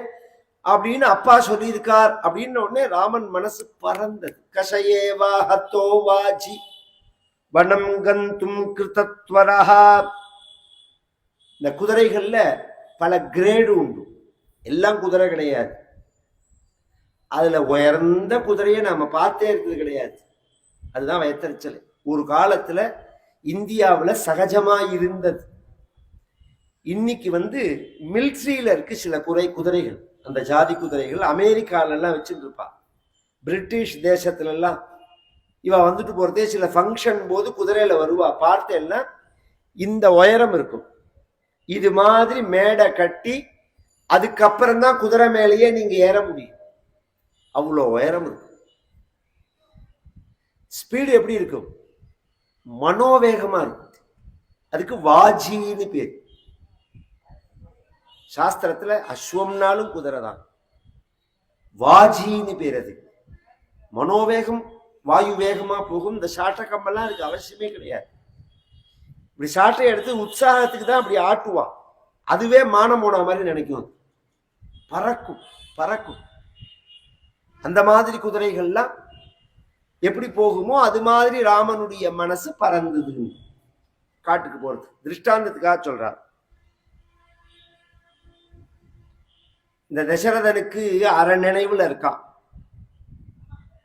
அப்படின்னு அப்பா சொல்லியிருக்கார் அப்படின்னு உடனே ராமன் மனசு பறந்தது. கஷயேவா ஹத்தோ வாஜி வனம் கந்தும் கிருதத்வரஹா. இந்த குதிரைகள்ல பல கிரேடு உண்டு, எல்லாம் குதிரை கிடையாது. அதுல உயர்ந்த குதிரையை நாம பார்த்தே இருக்கிறது கிடையாது. அதுதான் வயத்தறிச்சல். ஒரு காலத்துல இந்தியாவுல சகஜமா இருந்தது. இன்னைக்கு மிலிட்ரியில இருக்கு சில குதிரைகள், அந்த ஜாதி குதிரைகள் அமெரிக்கால எல்லாம் வச்சுட்டு இருப்பா. பிரிட்டிஷ் தேசத்துல எல்லாம் இவ வந்துட்டு போறதே சில ஃபங்க்ஷன் போது குதிரையில வருவா. பார்த்தேன்னா இந்த உயரம் இருக்கும், இது மாதிரி மேடை கட்டி அதுக்கப்புறம் தான் குதிரை மேலேயே நீங்க ஏற முடியும். அவ்வளோ உயரம் இருக்கும். ஸ்பீடு எப்படி இருக்கும்? மனோவேகமா இருக்கும். அதுக்கு வாஜின்னு பேர். சாஸ்திரத்துல அஸ்வம்னாலும் குதிரை தான், வாஜின்னு பேர். அது மனோவேகம், வாயு வேகமா போகும். இந்த சாட்டை கம்பெல்லாம் அதுக்கு அவசியமே கிடையாது. இப்படி சாட்டை எடுத்து உற்சாகத்துக்கு தான் அப்படி ஆட்டுவான். அதுவே மானம் போன மாதிரி நினைக்கும், பறக்கும் பறக்கும். அந்த மாதிரி குதிரைகள்லாம் எப்படி போகுமோ அது மாதிரி ராமனுடைய மனசு பறந்தது காட்டுக்கு போறது. திருஷ்டாந்தத்துக்காக சொல்றார். இந்த தசரதனுக்கு அரை நினைவுல இருக்கான்,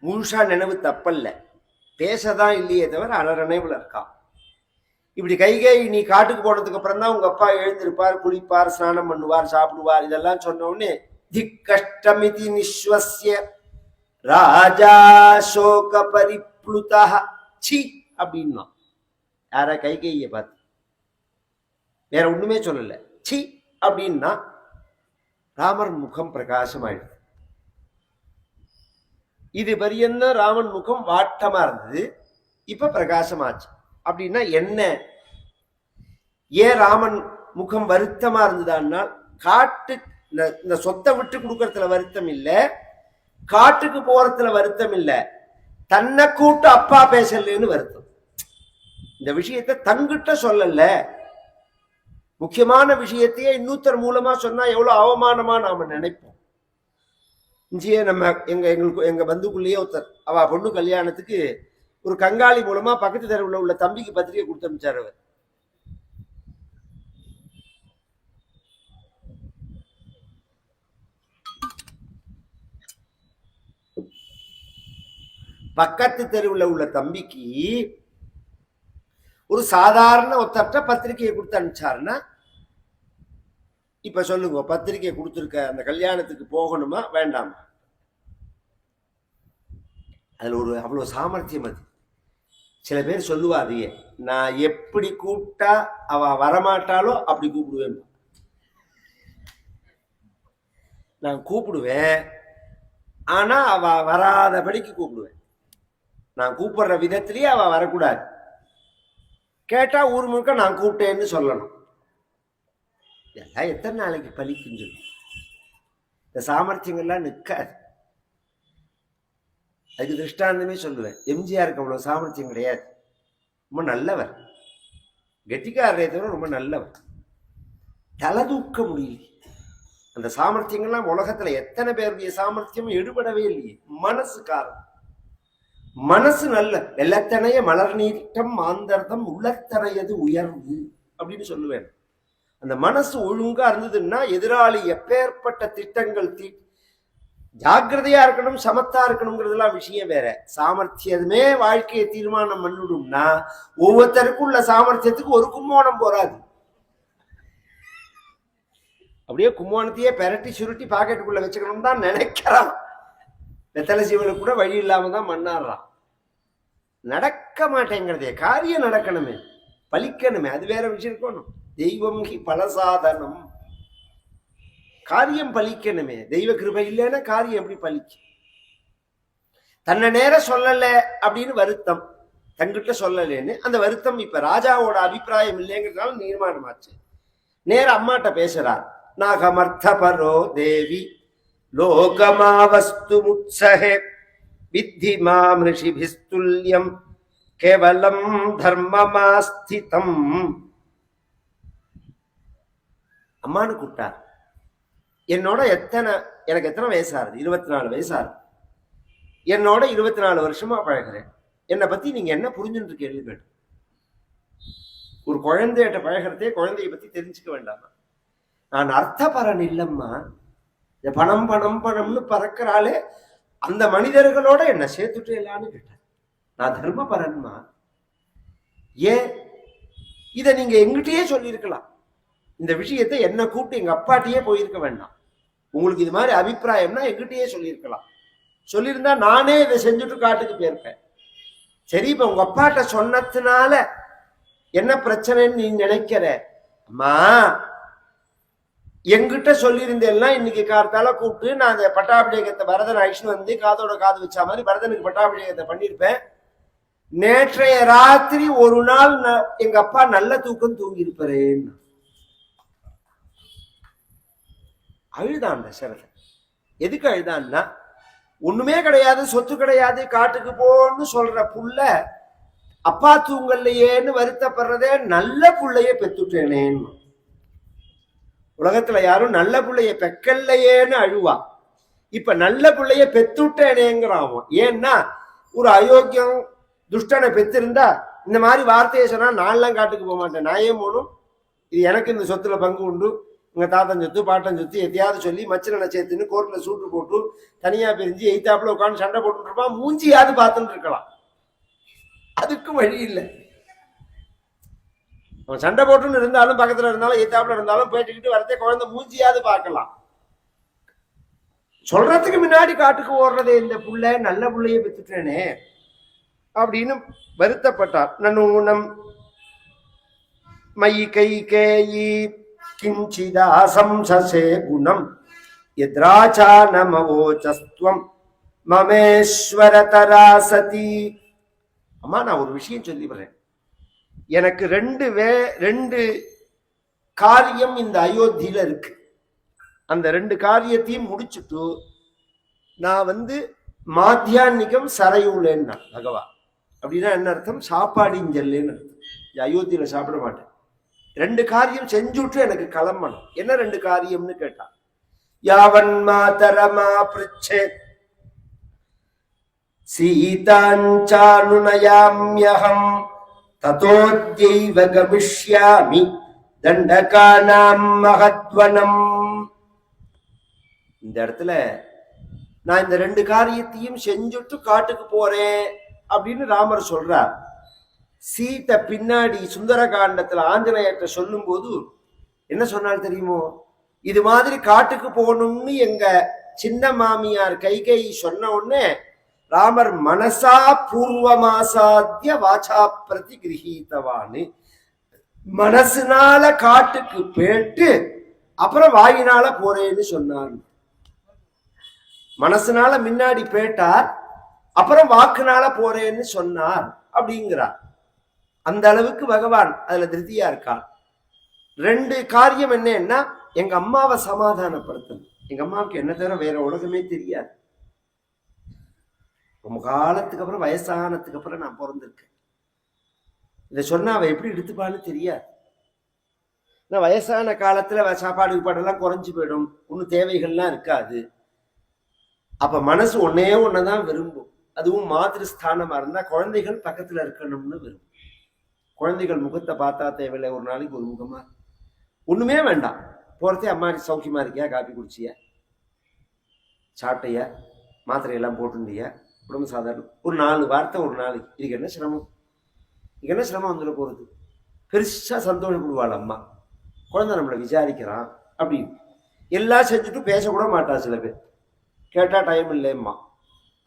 முழுசா நினைவு தப்பல்ல, பேசதான் இல்லையே தவிர அரை நினைவுல இருக்கான். இப்படி கைகேயி நீ காட்டுக்கு போனதுக்கு அப்புறம் தான் உங்க அப்பா எழுந்திருப்பார், குளிப்பார், ஸ்நானம் பண்ணுவார், சாப்பிடுவார், இதெல்லாம் சொன்ன உடனே திக்கஷ்டமிதி நிஸ்வஸ்ய ராஜா சோக பரிப்ளுதா சி அப்படின்னா. யார? கைகேயியை பார்த்து, வேற ஒண்ணுமே சொல்லல, சி அப்படின்னா. ராமர் முகம் பிரகாசமாயிடுது. இது பரியந்த ராமன் முகம் வாட்டமா இருந்தது, இப்ப பிரகாசமாச்சு. அப்படின்னா என்ன? ஏன் ராமன் முகம் வருத்தமா இருந்ததுன்னா, காட்டு இந்த சொத்தை விட்டு கொடுக்கறதுல வருத்தம் இல்ல, காட்டுக்கு போறதுல வருத்தம் இல்ல, தன்னை கூட்டு அப்பா பேசலன்னு வருத்தம். இந்த விஷயத்தை தங்கிட்ட சொல்லல, முக்கியமான விஷயத்தையே இன்னொருத்தர் மூலமா சொன்னா எவ்வளவு அவமானமா நாம நினைப்போம். இஞ்சியே நம்ம எங்க பந்துக்குள்ளேயே ஒருத்தர் அவ பொண்ணு கல்யாணத்துக்கு ஒரு கங்காளி மூலமா பக்கத்து தெருவில் உள்ள தம்பிக்கு பத்திரிகை கொடுத்து அனுப்பிச்சார். அவர் பக்கத்து தெருவில் உள்ள தம்பிக்கு ஒரு சாதாரண ஒருத்தட்ட பத்திரிகையை கொடுத்து அனுப்பிச்சாருன்னா, இப்ப சொல்லுங்க, பத்திரிகை கொடுத்துருக்க அந்த கல்யாணத்துக்கு போகணுமா வேண்டாமா? அதுல ஒரு அவ்வளவு சாமர்த்தியம். அது சில பேர் சொல்லுவாதையே, நான் எப்படி கூப்பிட்டா அவ வரமாட்டாலோ அப்படி கூப்பிடுவேன். நான் கூப்பிடுவேன், ஆனா அவ வராதபடிக்கு கூப்பிடுவேன். நான் கூப்பிடுற விதத்திலேயே அவ வரக்கூடாது. கேட்டா ஊர் முழுக்க நான் கூப்பிட்டேன்னு சொல்லணும். எல்லாம் எத்தனை நாளைக்கு பலிக்குன்னு சொல்லி இந்த சாமர்த்தியங்கள்லாம் நிற்காது. அதுக்கு திருஷ்டாந்தமே சொல்லுவேன். எம்ஜிஆருக்கு அவ்வளவு சாமர்த்தியம் கிடையாது, ரொம்ப நல்லவர், கெட்டிக்காரரே தவிர ரொம்ப நல்லவர். தலை தூக்க முடியல. அந்த சாமர்த்தியங்கள்லாம் உலகத்துல எத்தனை பேருடைய சாமர்த்தியம் எடுபடவே இல்லையே. மனசு காரணம். மனசு நல்ல வெள்ளத்தனைய மலர் நீட்டம் மாந்தர்தம் உள்ளத்தனையது உயர்வு அப்படின்னு சொல்லுவேன். அந்த மனசு ஒழுங்கா இருந்ததுன்னா எதிராளி எப்பேற்பட்ட திட்டங்கள் ஜாக்கிரதையா இருக்கணும், சமத்தா இருக்கணுங்கிறதுலாம் விஷயம் வேற. சாமர்த்தியமே வாழ்க்கையை தீர்மானம் பண்ணிடும்னா ஒவ்வொருத்தருக்கும் உள்ள சாமர்த்தியத்துக்கு ஒரு கும்போணம் போறாது. அப்படியே கும்போணத்தையே பெரட்டி சுருட்டி பாக்கெட்டுக்குள்ள வச்சுக்கணும் தான் நினைக்கிறான். வெத்தலை சீவனுக்கு கூட வழி இல்லாம தான் மண்ணாடுறான். நடக்க மாட்டேங்கிறதே. காரியம் நடக்கணுமே, பலிக்கணுமே, அது வேற விஷயம் இருக்கணும். தெய்வம் ஹி பலசாதனம். காரியம் பலிக்கணுமே. தெய்வ கிருபை இல்லைன்னா காரியம் எப்படி பலிக்கும்? தன்னை நேரம் சொல்லல அப்படின்னு வருத்தம், தங்கிட்ட சொல்லலேன்னு அந்த வருத்தம் இப்ப ராஜாவோட அபிப்பிராயம் இல்லைங்கிறதுனால நிர்மாணமாச்சு. நேர அம்மாட்ட பேசுறார். நாகமர்த்த பரோ தேவி லோகமாவஸ்து முத்சஹே வித்தி மாம் ரிஷிபிஸ்துல்யம் கேவலம் தர்மமாஸ்திதம். அம்மானு கூப்பிட்டார். என்னோட எனக்கு எத்தனை வயசாருது? 24 வயசாரு. என்னோட 24 வருஷமா பழகிறேன். என்னை பத்தி நீங்க என்ன புரிஞ்சுட்டு கேள்வி கேட்டு, ஒரு குழந்தைகிட்ட பழகிறதே குழந்தைய பத்தி தெரிஞ்சுக்க வேண்டாமா? நான் அர்த்தபரன் இல்லம்மா. இந்த பணம் பணம் பணம்னு பறக்கிறாளே அந்த மனிதர்களோட என்ன சேர்த்துட்டு எல்லான்னு கேட்டார். நான் தர்மபரன்மா. ஏன் இத நீங்க எங்கிட்டயே சொல்லியிருக்கலாம். இந்த விஷயத்தை என்ன கூப்பிட்டு எங்க அப்பாட்டியே போயிருக்க வேண்டாம். உங்களுக்கு இது மாதிரி அபிப்பிராயம்னா எங்கிட்டயே சொல்லியிருக்கலாம். சொல்லியிருந்தா நானே இதை செஞ்சுட்டு காட்டுக்கு போயிருப்பேன். சரி, இப்ப உங்க அப்பாட்ட சொன்னதுனால என்ன பிரச்சனைன்னு நீ நினைக்கிற? அம்மா, எங்கிட்ட சொல்லியிருந்தேன்னா இன்னைக்கு காலத்தால கூப்பிட்டு நான் அந்த பட்டாபிஷேகத்தை பரதன் ஐஷ்ணு வந்து காதோட காது வச்ச மாதிரி பரதனுக்கு பட்டாபிஷேகத்தை பண்ணியிருப்பேன். நேற்றைய ராத்திரி ஒரு நாள் எங்க அப்பா நல்ல தூக்கம் தூங்கி இருப்பாரேன்னு அழுதான். தசரதன் எதுக்கு அழுதான்னா, ஒண்ணுமே கிடையாது, சொத்து கிடையாது, காட்டுக்கு போன்னு சொல்ற புள்ள அப்பா தூங்கல்லையேன்னு வருத்தப்படுறதே நல்ல புள்ளைய பெத்துட்டேனேன்னு. உலகத்துல யாரும் நல்ல பிள்ளைய பெக்கல்லையேன்னு அழுவா. இப்ப நல்ல பிள்ளைய பெத்துட்டேனேங்கிறான். ஏன்னா ஒரு அயோக்கியம் துஷ்டனை பெத்திருந்தா இந்த மாதிரி வார்த்தையை சொன்னா நான்லாம் காட்டுக்கு போக மாட்டேன், நான் ஏன் போகணும்? இது எனக்கு இந்த சொத்துல பங்கு உண்டு, உங்க தாத்தன் சொத்து பாட்டன் சொத்து எதையாவது சொல்லி மச்சனை சேர்த்துன்னு கோர்ட்ல சூட்டு போட்டு தனியா பிரிஞ்சு எய்தாப்புல உட்காந்து சண்டை போட்டு இருப்பான். மூஞ்சியாவது பார்த்துட்டு இருக்கலாம், அதுக்கும் வழி இல்லை. அவன் சண்டை போட்டுன்னு இருந்தாலும் பக்கத்துல இருந்தாலும் எய்தாப்புல இருந்தாலும் போயிட்டுக்கிட்டு வரதே குழந்தை மூஞ்சியாவது பார்க்கலாம். சொல்றதுக்கு முன்னாடி காட்டுக்கு ஓடுறதே இந்த புள்ள நல்ல புள்ளைய பெற்றுட்டேனே அப்படின்னு வருத்தப்பட்டார். நன்னூனம் மயி கை கேயி கிஞ்சிதா சம்சசே குணம் எத்ராச்சா நமவோச்சஸ்துவம் மமேஸ்வர தராசதி. அம்மா, நான் ஒரு விஷயம் சொல்லி வரேன். எனக்கு ரெண்டு காரியம் இந்த அயோத்தியில இருக்கு. அந்த 2 காரியத்தையும் முடிச்சுட்டு நான் மாத்தியானிகம் சரையுள்ளேன்னா பகவான். அப்படின்னா என்ன அர்த்தம்? சாப்பாடு இஞ்சல்லேன்னு அர்த்தம். அயோத்தியில சாப்பிட மாட்டேன். 2 காரியம் செஞ்சுட்டு எனக்கு கிளம்பணும். என்ன 2 காரியம்னு கேட்டா, யாவன் மாதரமா பிருச்சே சீதாஞ்சானுநயாம்யஹம் ததோத்யைவ கமிஷ்யாமி தண்டகானாம் மகத்வனம். இந்த இடத்துல நான் இந்த 2 காரியத்தையும் செஞ்சுட்டு காட்டுக்கு போறேன் அப்படின்னு ராமர் சொல்றார். சீத்தை பின்னாடி சுந்தரகாண்டத்துல ஆஞ்சநேயர்கிட்ட சொல்லும் போது என்ன சொன்னால் தெரியுமோ? இது மாதிரி காட்டுக்கு போகணும்னு எங்க சின்ன மாமியார் கைகேயி சொன்ன உடனே ராமர் மனசா பூர்வமாசாத்திய வாச்சா பிரதி கிரகீத்தவான்னு மனசுனால காட்டுக்கு போயிட்டு அப்புறம் வாயினால போறேன்னு சொன்னார். மனசுனால முன்னாடி போயிட்டார், அப்புறம் வாக்குனால போறேன்னு சொன்னார் அப்படிங்கிறார். அந்த அளவுக்கு பகவான் அதுல திருப்தியா இருக்கார். 2 காரியம் என்னன்னா, எங்க அம்மாவை சமாதானப்படுத்தணும். எங்க அம்மாவுக்கு என்ன தவிர வேற உலகமே தெரியாது. ரொம்ப காலத்துக்கு அப்புறம் வயசானதுக்கு அப்புறம் நான் பிறந்திருக்கேன். இதை சொன்னா அவ எப்படி எடுத்துப்பான்னு தெரியாது. வயசான காலத்துல சாப்பாடு கீப்பாடெல்லாம் குறைஞ்சு போயிடும், ஒன்னும் தேவைகள்லாம் இருக்காது. அப்ப மனசு ஒன்னே ஒன்னதான் விரும்பும். அதுவும் மாதிருஸ்தானமா இருந்தா குழந்தைகள் பக்கத்துல இருக்கணும்னு விரும்பும். குழந்தைகள் முகத்தை பார்த்தா தேவையில்லை, ஒரு நாளைக்கு ஒரு முகமா, ஒண்ணுமே வேண்டாம். போறதே அம்மா சௌக்கியமா இருக்கியா, காப்பி குடிச்சியா, சாப்பிட்டையா, மாத்திரையெல்லாம் போட்டுண்டியா, உடம்பு சாதாரணம், ஒரு 4 வார்த்தை ஒரு நாளைக்கு. இதுக்கு என்ன சிரமம்? இதுக்கு என்ன சிரமம் வந்துட போறது? பெருசா சந்தோஷப்படுவாள் அம்மா. குழந்தை நம்மளை விசாரிக்கிறான் அப்படின்னு எல்லாம் செஞ்சுட்டு பேசக்கூட மாட்டா. சில பேர் கேட்டா டைம் இல்லைம்மா,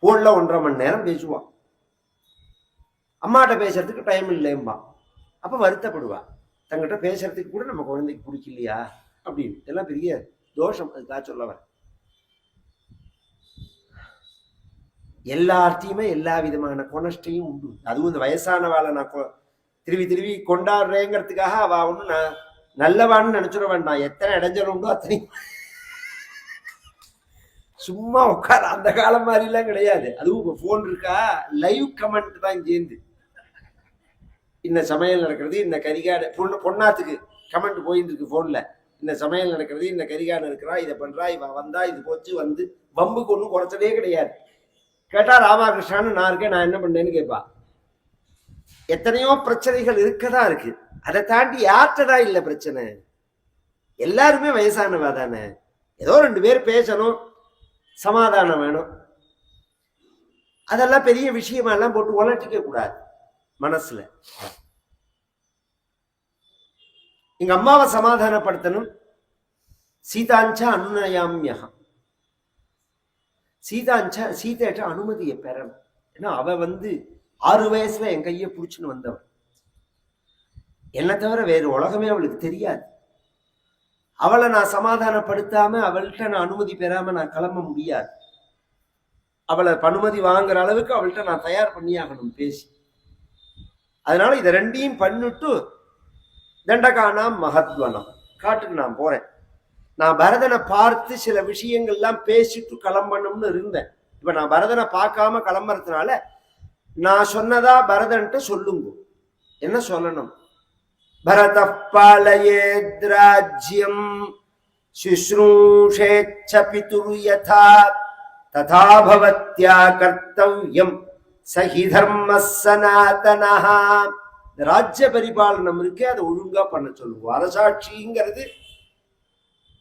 போன்ல 1.5 மணி நேரம் பேசுவான். அம்மாட்ட பேசுறதுக்கு டைம் இல்லைம்மா. அப்ப வருத்தப்படுவா, தங்கிட்ட பேசுறதுக்கு கூட நம்ம குழந்தைக்கு பிடிக்கலையா அப்படின்னு. இதெல்லாம் பெரிய தோஷம். அதுக்காக சொல்ல வர எல்லார்ட்டையுமே எல்லா விதமான கொனஸ்டையும் உண்டு. அதுவும் இந்த வயசானவாளை நான் திருவி திருவி கொண்டாடுறேங்கிறதுக்காக அவ ஒண்ணு நான் நல்லவான்னு நினைச்சிட வேண்டாம். எத்தனை இடைஞ்சல் உண்டோ அத்தனை சும்மா உட்கார. அந்த காலம் மாதிரி எல்லாம் கிடையாது. அதுவும் இப்போ போன் இருக்கா, லைவ் கமெண்ட் தான் சேர்ந்து இந்த சமையல் நடக்கிறது, இந்த கரிகாடு பொண்ணாத்துக்கு கமெண்ட் போயிட்டு இருக்கு போன்ல. இந்த சமையல் நடக்கிறது, இந்த கரிகாடு இருக்கிறா, இதை பண்றா, இவ வந்தா, இது போச்சு, வந்து பம்புக்கு ஒன்றும் குறைச்சதே கிடையாது. கேட்டா ராமகிருஷ்ணான்னு நான் இருக்கேன், நான் என்ன பண்ணேன்னு கேட்பா. எத்தனையோ பிரச்சனைகள் இருக்கதான் இருக்கு. அதை தாண்டி யார்கிட்டதான் இல்லை பிரச்சனை. எல்லாருமே வயசானவா தானே. ஏதோ 2 பேர் பேசணும், சமாதானம் வேணும். அதெல்லாம் பெரிய விஷயமெல்லாம் போட்டு உலட்டிக்க கூடாது மனசுல. எங்க அம்மாவை சமாதானப்படுத்தணும். சீதாஞ்ச அனுநயாமியகம். சீதையிட்ட அனுமதியை பெறணும். ஏன்னா அவ 6 வயசுல என் கையை பிடிச்சுன்னு வந்தவன். என்னை தவிர வேறு உலகமே அவளுக்கு தெரியாது. அவளை நான் சமாதானப்படுத்தாம அவள்கிட்ட நான் அனுமதி பெறாம நான் கிளம்ப முடியாது. அவளை அனுமதி வாங்குற அளவுக்கு அவள்கிட்ட நான் தயார் பண்ணியாகணும் பேசி. அதனால இதை 2ஐயும் பண்ணிட்டு தண்டகானாம் மகத்வனம் காட்டுக்கு நான் போறேன். நான் பரதனை பார்த்து சில விஷயங்கள்லாம் பேசிட்டு கிளம்பணும்னு இருந்தேன். இப்ப நான் பரதனை பார்க்காம கிளம்புறதுனால நான் சொன்னதா பரதன்ட்டு சொல்லுங்க. என்ன சொல்லணும்? பரத பாலயேத் ராஜ்யம் சுஷ்ரூஷேச்ச பிதுர் யதா ததா பவத்யா கர்த்தவ்யம் சஹி தர்ம சனாதனஹ. ராஜ்ய பரிபாலனம் இருக்கு, அதை ஒழுங்கா பண்ண சொல்லுவோம். அரசாட்சிங்கிறது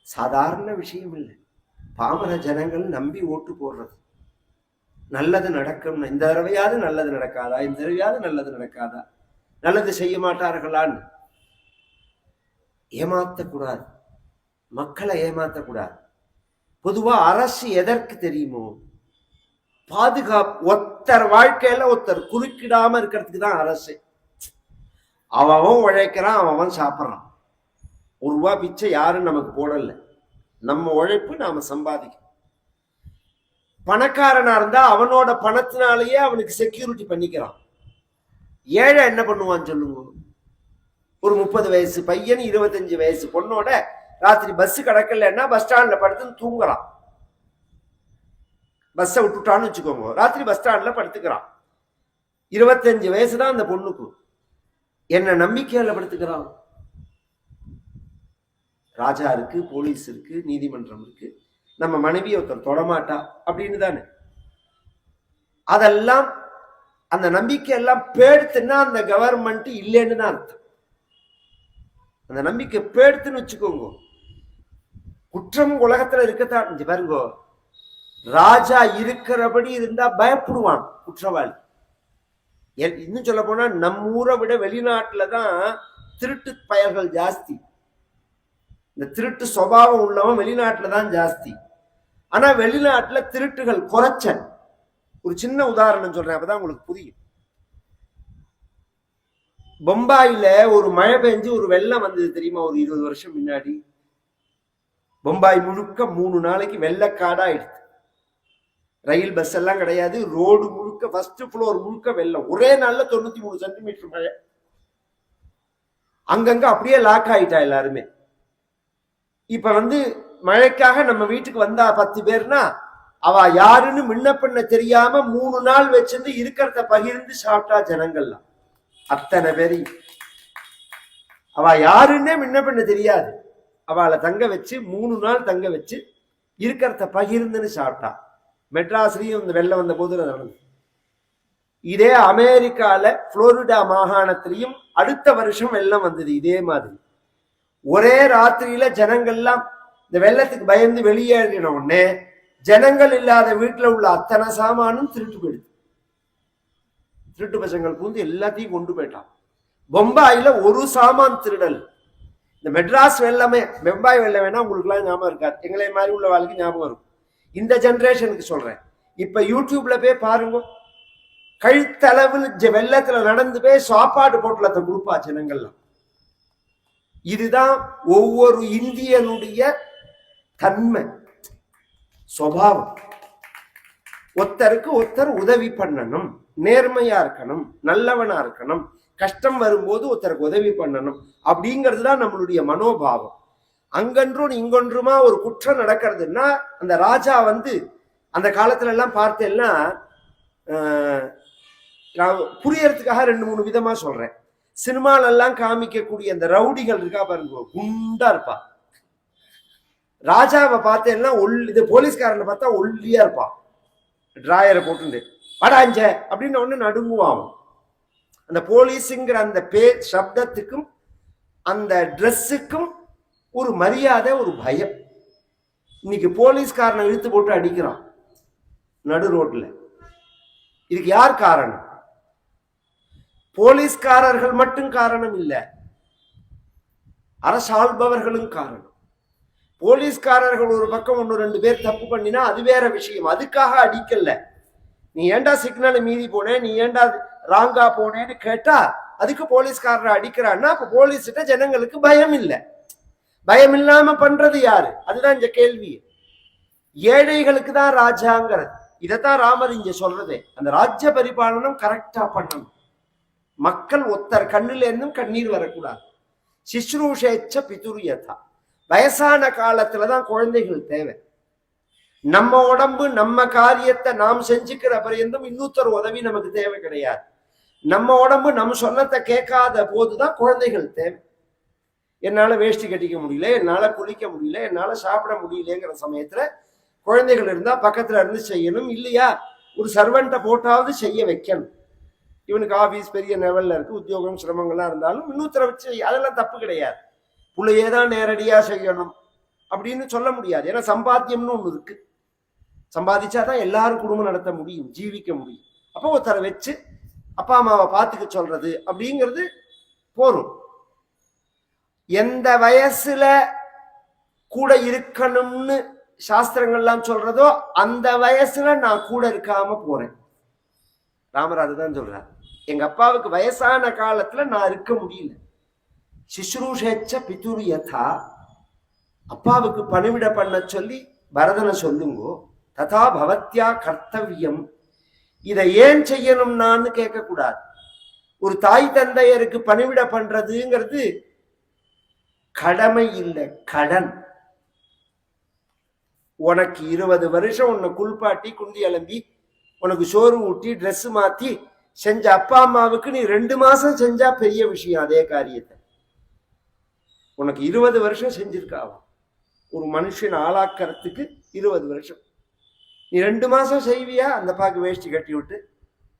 சாதாரண விஷயம் இல்லை. பாமர ஜனங்கள் நம்பி ஓட்டு போடுறது. நல்லது நடக்கும், இந்த தடவையாவது நல்லது நடக்காதா, இந்த தடவையாவது நல்லது நடக்காதா, நல்லது செய்ய மாட்டார்களான்னு ஏமாத்தக்கூடாது. மக்களை ஏமாத்தக்கூடாது. பொதுவா அரசு எதற்கு தெரியுமோ? பாதுகாப்பு. ஒருத்தர் வாழ்க்கையில ஒருத்தர் குறுக்கிடாம இருக்கிறதுக்கு தான் அரசு. அவன் உழைக்கிறான், அவன் சாப்பிட்றான். 1 ரூபா பிச்சை யாரும் நமக்கு போடல. நம்ம உழைப்பு நாம சம்பாதிக்கணும். பணக்காரனா இருந்தா அவனோட பணத்தினாலேயே அவனுக்கு செக்யூரிட்டி பண்ணிக்கிறான். ஏழை என்ன பண்ணுவான்னு சொல்லுங்க. ஒரு 30 வயசு பையன் 25 வயசு பொண்ணோட ராத்திரி பஸ் கிடக்கலன்னா பஸ் ஸ்டாண்ட்ல படுத்து தூங்குறான். பஸ்ஸை விட்டுட்டான்னு வச்சுக்கோங்க, ராத்திரி பஸ் ஸ்டாண்ட்ல படுத்துக்கிறான். 25 வயசுதான் அந்த பொண்ணுக்கு. என்ன நம்பிக்கையில படுத்துக்கிறான்? ராஜா இருக்கு, போலீஸ் இருக்கு, நீதிமன்றம் இருக்கு, நம்ம மனைவி ஒருத்தர் தொடமாட்டா அப்படின்னு தானே. அதெல்லாம் அந்த நம்பிக்கை எல்லாம் பேடுத்துன்னா அந்த கவர்மெண்ட் இல்லைன்னு தான் அர்த்தம். அந்த நம்பிக்கை பேடுத்துன்னு வச்சுக்கோங்க. குற்றம் உலகத்துல இருக்கத்தான். பாருங்க, ராஜா இருக்கிறபடி இருந்தா பயப்படுவான் குற்றவாளி. இன்னும் சொல்ல போனா நம்ம ஊரை விட வெளிநாட்டுலதான் திருட்டு பயல்கள் ஜாஸ்தி. இந்த திருட்டு சுபாவம் உள்ளவன் வெளிநாட்டுல தான் ஜாஸ்தி. ஆனா வெளிநாட்டுல திருட்டுகள் குறைச்சல். ஒரு சின்ன உதாரணம் சொல்றேன், அப்பதான் உங்களுக்கு புரியும். பொம்பாயில ஒரு மழை பெஞ்சு ஒரு வெள்ளம் வந்தது தெரியுமா? ஒரு 20 வருஷம் முன்னாடி பொம்பாய் முழுக்க 3 நாளைக்கு வெள்ளக்காடாயிடுது. ரயில் பஸ் எல்லாம் கிடையாது, ரோடு முழுக்க ஃபர்ஸ்ட் ஃப்ளோர் முழுக்க வெள்ளம். ஒரே நாள்ல 93 சென்டிமீட்டர் மழை. அங்கங்க அப்படியே லாக் ஆயிட்டா எல்லாருமே. இப்ப மழைக்காக நம்ம வீட்டுக்கு வந்தா 10 பேர்னா அவ யாருன்னு முன்ன பின்ன தெரியாம 3 நாள் வச்சிருந்து இருக்கிறத பகிர்ந்து சாப்பிட்டா ஜனங்கள்லாம் அத்தனை பேரி. அவ யாருன்னே முன்ன பின்ன தெரியாது. அவளை தங்க வச்சு 3 நாள் தங்க வச்சு இருக்கிறத பகிர்ந்துன்னு சாப்பிட்டா. மெட்ராஸ்லயும் இந்த வெள்ளம் வந்த போது நடந்தது. இதே அமெரிக்கால புளோரிடா மாகாணத்திலையும் அடுத்த வருஷம் வெள்ளம் வந்தது இதே மாதிரி. ஒரே ராத்திரியில ஜனங்கள்லாம் இந்த வெள்ளத்துக்கு பயந்து வெளியேறின உடனே ஜனங்கள் இல்லாத வீட்டுல உள்ள அத்தனை சாமானும் திருட்டு போயிடுது. திருட்டு பசங்கள் பூந்து எல்லாத்தையும் கொண்டு போயிட்டான். பொம்பாயில ஒரு சாமான் திருடல். இந்த மெட்ராஸ் வெள்ளமே, பொம்பாய் வெள்ளம் வேணா உங்களுக்கு எல்லாம் ஞாபகம் இருக்காது, எங்களை மாதிரி உள்ள வாழ்க்கை ஞாபகம் இருக்கும். இந்த ஜெனரேஷனுக்கு சொல்றேன். இப்ப யூடியூப்ல போய் பாருங்க, கழுத்தளவு வெள்ளத்துல நடந்து போய் சாப்பாடு போட்டலத்தை கொடுப்பா ஜனங்கள்லாம். இதுதான் ஒவ்வொரு இந்தியனுடைய தன்மை, சுபாவம். ஒருத்தருக்கு ஒருத்தர் உதவி பண்ணணும், நேர்மையா இருக்கணும், நல்லவனா இருக்கணும், கஷ்டம் வரும்போது ஒருத்தருக்கு உதவி பண்ணணும் அப்படிங்கிறது தான் நம்மளுடைய மனோபாவம். அங்கன்றும் இங்கொன்றுமா ஒரு குற்றம் நடக்கிறதுன்னா அந்த ராஜா வந்து அந்த காலத்துல எல்லாம் பார்த்தேன்னா புரியறதுக்காக 2-3 விதமா சொல்றேன். சினிமால எல்லாம் காமிக்கக்கூடிய அந்த ரவுடிகள் இருக்கா பாருங்க, குண்டா இருப்பா. ராஜாவை பார்த்தேன்னா இது போலீஸ்காரனை பார்த்தா ஒல்லியா இருப்பான், டிராயரை போட்டு வடாஞ்ச அப்படின்னு ஒண்ணு நடுங்குவான். அந்த போலீஸுங்கிற அந்த பேர் சப்தத்துக்கும் அந்த ட்ரெஸ்ஸுக்கும் ஒரு மரியாதை, ஒரு பயம். இன்னைக்கு போலீஸ்காரனை இழுத்து போட்டு அடிக்கிறான் நடு ரோட்ல. இதுக்கு யார் காரணம்? போலீஸ்காரர்கள் மட்டும் காரணம் இல்ல, அரசாள்பவர்களும் காரணம். போலீஸ்காரர்கள் ஒரு பக்கம் 1-2 பேர் தப்பு பண்ணினா அது வேற விஷயம், அதுக்காக அடிக்கல. நீ ஏண்டா சிக்னலை மீறி போனே, நீ ஏண்டா ராங்கா போனேன்னு கேட்டா அதுக்கு போலீஸ்காரரை அடிக்கிறான்னா அப்ப போலீஸ்கிட்ட ஜனங்களுக்கு பயம் இல்லை. பயம் இல்லாம பண்றது யாரு? அதுதான் இந்த கேள்வி. ஏழைகளுக்கு தான் ராஜாங்கிறது. இதைத்தான் ராமர் இங்க சொல்றது. அந்த ராஜ்ய பரிபாலனம் கரெக்டா பண்ணணும். மக்கள் ஒத்தர் கண்ணுல இருந்தும் கண்ணீர் வரக்கூடாது. சிஸ்ரூஷேச்ச பிதுரியதா. வயசான காலத்துலதான் குழந்தைகள் தேவை. நம்ம உடம்பு நம்ம காரியத்தை நாம் செஞ்சுக்கிற பரியந்தும் இன்னொருத்தர் உதவி நமக்கு தேவை கிடையாது. நம்ம உடம்பு நம்ம சொன்னத்தை கேட்காத போதுதான் குழந்தைகள் தேவை. என்னால வேஷ்டி கட்டிக்க முடியல, என்னால குளிக்க முடியல, என்னால சாப்பிட முடியலங்கிற சமயத்துல குழந்தைகள் இருந்தா பக்கத்துல இருந்து செய்யணும். இல்லையா ஒரு சர்வெண்ட்டை போட்டாவது செய்ய வைக்கணும். இவனுக்கு ஆபீஸ் பெரிய லெவல்ல இருக்கு, உத்தியோகம் சிரமங்கள்லாம் இருந்தாலும் இன்னொருத்தரை வச்சு அதெல்லாம் தப்பு கிடையாது. பிள்ளையேதான் நேரடியா செய்யணும் அப்படின்னு சொல்ல முடியாது. ஏன்னா சம்பாத்தியம்னு ஒண்ணு இருக்கு. சம்பாதிச்சாதான் எல்லாரும் குடும்பம் நடத்த முடியும், ஜீவிக்க முடியும். அப்போ ஒருத்தரை வச்சு அப்பா அம்மாவை பார்த்துக்க சொல்றது அப்படிங்கிறது போரும். எந்த வயசுல கூட இருக்கணும்னு சாஸ்திரங்கள்லாம் சொல்றதோ அந்த வயசுல நான் கூட இருக்காம போறேன். ராமர் அதுதான் சொல்றார். எங்க அப்பாவுக்கு வயசான காலத்துல நான் இருக்க முடியல. சிஸ்ரூஷேச்ச பிதுரியதா. அப்பாவுக்கு பணிவிட பண்ண சொல்லி பரதனை சொல்லுங்கோ. ததா பவத்யா கர்த்தவியம். இதை ஏன் செய்யணும்னான்னு கேட்க கூடாது. ஒரு தாய் தந்தையருக்கு பணிவிட பண்றதுங்கிறது கடமை இல்லை, கடன். உனக்கு 20 வருஷம் உன்னை குளிப்பாட்டி குண்டி அலம்பி உனக்கு சோறு ஊட்டி ட்ரெஸ் மாத்தி செஞ்ச அப்பா அம்மாவுக்கு நீ 2 மாசம் செஞ்சா பெரிய விஷயம். அதே காரியத்தை உனக்கு 20 வருஷம் செஞ்சிருக்காவும். ஒரு மனுஷன் ஆளாக்கிறதுக்கு 20 வருஷம். நீ 2 மாசம் செய்வியா? அந்த அப்பாவுக்கு வேஷ்டி கட்டி விட்டு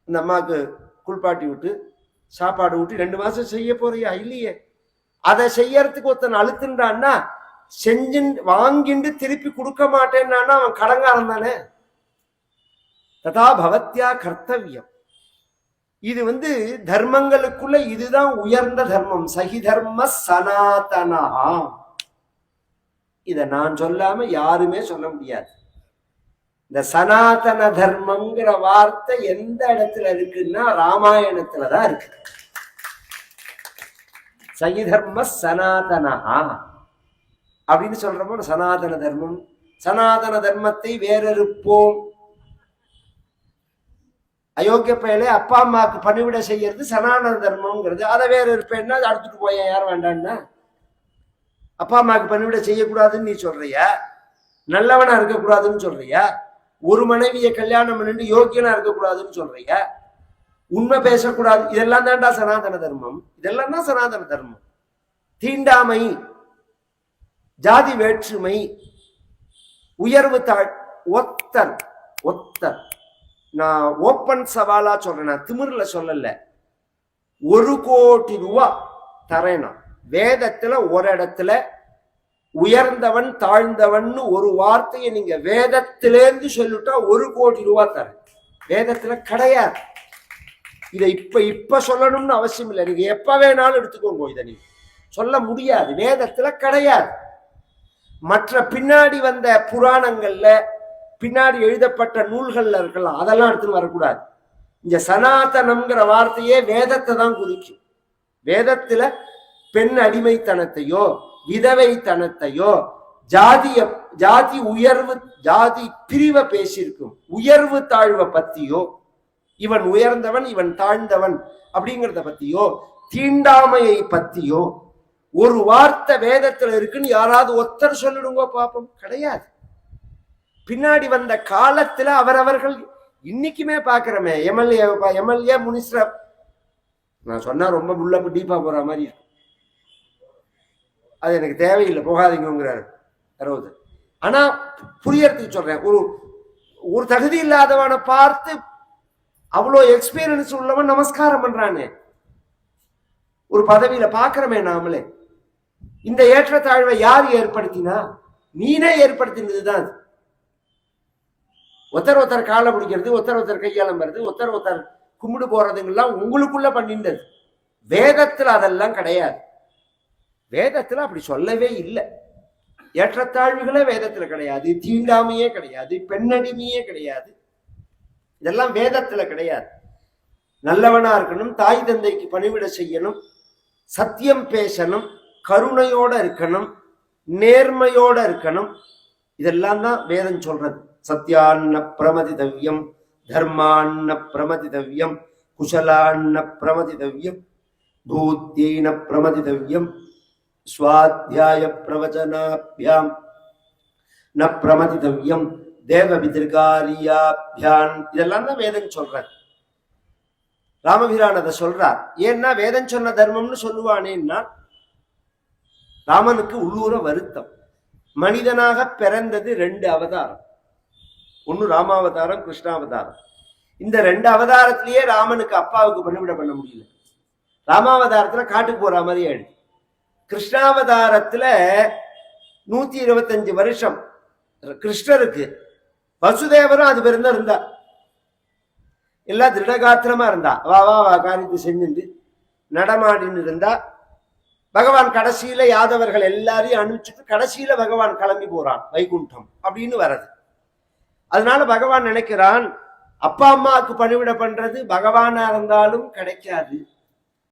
அந்த அம்மாவுக்கு குளிப்பாட்டி விட்டு சாப்பாடு ஊட்டி 2 மாசம் செய்ய போறியா? இல்லையே. அதை செய்யறதுக்கு ஒருத்தன் அழுத்துன்றான்னா செஞ்சு வாங்கிட்டு திருப்பி கொடுக்க மாட்டேன்னா அவன் கடங்காரன் தானே. ததா பவத்யா கர்த்தவியம். இது தர்மங்களுக்குள்ள இதுதான் உயர்ந்த தர்மம். சகி தர்ம சனாதனா. இத நான் சொல்லாம யாருமே சொல்ல முடியாது. இந்த சனாதன தர்மம்ங்கிற வார்த்தை எந்த இடத்துல இருக்குன்னா ராமாயணத்துலதான் இருக்கு. சகி தர்ம சனாதனா அப்படின்னு சொல்றப்போ சனாதன தர்மம். சனாதன தர்மத்தை வேறறுப்போம். அயோக்கிய பயலே அப்பா அம்மாவுக்கு பணிவிட செய்யறது சனாதன தர்மம்ங்கிறது. அதை வேற இருப்பேன்னா அடுத்துட்டு போய யார் வேண்டான்னா? அப்பா அம்மாவுக்கு பணிவிட செய்யக்கூடாதுன்னு நீ சொல்றியா? நல்லவனா இருக்கக்கூடாதுன்னு சொல்றியா? ஒரு மனைவியை கல்யாணம் பண்ணிட்டு யோக்கியனா இருக்கக்கூடாதுன்னு சொல்றியா? உண்மை பேசக்கூடாது. இதெல்லாம் தான்டா சனாதன தர்மம். இதெல்லாம் தான் சனாதன தர்மம். தீண்டாமை, ஜாதி வேற்றுமை, உயர்வு தாழ், ஒத்தர் ஒத்தர். நான் ஓப்பன் சவாலா சொல்றேன், நான் திமிர்ல சொல்லல. 1 கோடி ரூபாய் தரேனா வேதத்துல ஒரு இடத்துல உயர்ந்தவன் தாழ்ந்தவன் ஒரு வார்த்தையை நீங்க வேதத்திலேருந்து சொல்லிட்டா 1 கோடி ரூபாய் தரேன். வேதத்துல கிடையாது. இதை இப்ப சொல்லணும்னு அவசியம் இல்லை. நீங்க எப்ப வேணாலும் எடுத்துக்கோங்க. இதை நீங்க சொல்ல முடியாது. வேதத்துல கிடையாது. மற்ற பின்னாடி வந்த புராணங்கள்ல பின்னாடி எழுதப்பட்ட நூல்கள்ல இருக்கலாம், அதெல்லாம் எடுத்துன்னு வரக்கூடாது. இந்த சனாதனம்ங்கிற வார்த்தையே வேதத்தை தான் குறிக்கும். வேதத்துல பெண் அடிமைத்தனத்தையோ விதவைத்தனத்தையோ ஜாதி உயர்வு ஜாதி பிரிவை பேசியிருக்கும். உயர்வு தாழ்வை பத்தியோ, இவன் உயர்ந்தவன் இவன் தாழ்ந்தவன் அப்படிங்கிறத பத்தியோ, தீண்டாமையை பத்தியோ ஒரு வார்த்தை வேதத்துல இருக்குன்னு யாராவது ஒருத்தர் சொல்லிடுங்க பாப்போம். கிடையாது. பின்னாடி வந்த காலத்துல அவரவர்கள் இன்னைக்குமே பாக்குறமே எம்எல்ஏ மினிஸ்டர், நான் சொன்னா ரொம்ப உள்ள டீப்பா போற மாதிரி இருக்கு, அது எனக்கு தேவையில்லை போகாதீங்கிறாரு 60. ஆனா புரியறதுக்கு சொல்றேன், ஒரு தகுதி இல்லாதவனை பார்த்து அவ்வளோ எக்ஸ்பீரியன்ஸ் உள்ளவன் நமஸ்காரம் பண்றானே, ஒரு பதவியில பாக்குறமே நாமளே. இந்த ஏற்றத்தாழ்வை யார் ஏற்படுத்தினா? நீனே ஏற்படுத்தினதுதான். ஒருத்தர் காலை பிடிக்கிறது, ஒருத்தர் கையாளம் வருது, ஒருத்தர் கும்பிடு போறதுங்கெல்லாம் உங்களுக்குள்ள பண்ணின்றது. வேதத்துல அதெல்லாம் கிடையாது. வேதத்துல அப்படி சொல்லவே இல்லை. ஏற்றத்தாழ்வுகளே வேதத்துல கிடையாது, தீண்டாமையே கிடையாது, பெண்ணடிமையே கிடையாது. இதெல்லாம் வேதத்துல கிடையாது. நல்லவனா இருக்கணும், தாய் தந்தைக்கு பணிவிட செய்யணும், சத்தியம் பேசணும், கருணையோட இருக்கணும், நேர்மையோட இருக்கணும். இதெல்லாம் தான் வேதம் சொல்றது. சத்யான்ன பிரமதிதவ்யம், தர்மான்ன பிரமதிதவ்யம், குஷலான்ன பிரமதிதவ்யம், பூத்தியன பிரமதிதவ்யம், ஸ்வாத்யாய பிரவச்சனாபியாம் ந பிரமதிதவ்யம், தேவ விதிர்காரியாபியான். இதெல்லாம் தான் வேதம் சொல்றார். ராமபிரான் அதை சொல்றார். ஏன்னா வேதம் சொன்ன தர்மம்னு சொல்லுவானேன்னா ராமனுக்கு உள்ளூர வருத்தம். மனிதனாக பிறந்தது 2 அவதாரம், ஒன்னு ராமாவதாரம், கிருஷ்ணாவதாரம். இந்த 2 அவதாரத்திலேயே ராமனுக்கு அப்பாவுக்கு பணிவிட பண்ண முடியல. ராமாவதாரத்துல காட்டுக்கு போற மாதிரி ஆயிடுச்சு. கிருஷ்ணாவதாரத்துல 125 வருஷம் கிருஷ்ணருக்கு, வசுதேவரும் அது பேருந்தான் இருந்தா, எல்லாம் திருடகாத்திரமா இருந்தா, வா வா வா காரியத்தை செஞ்சுட்டு நடமாடின்னு இருந்தா. பகவான் கடைசியில யாதவர்கள் எல்லாரையும் அனுப்பிச்சுட்டு கடைசியில பகவான் கிளம்பி போறான் வைகுண்டம் அப்படின்னு வர்றது. அதனால பகவான் நினைக்கிறான், அப்பா அம்மாவுக்கு பணிவிட பண்றது பகவானா இருந்தாலும் கிடைக்காது,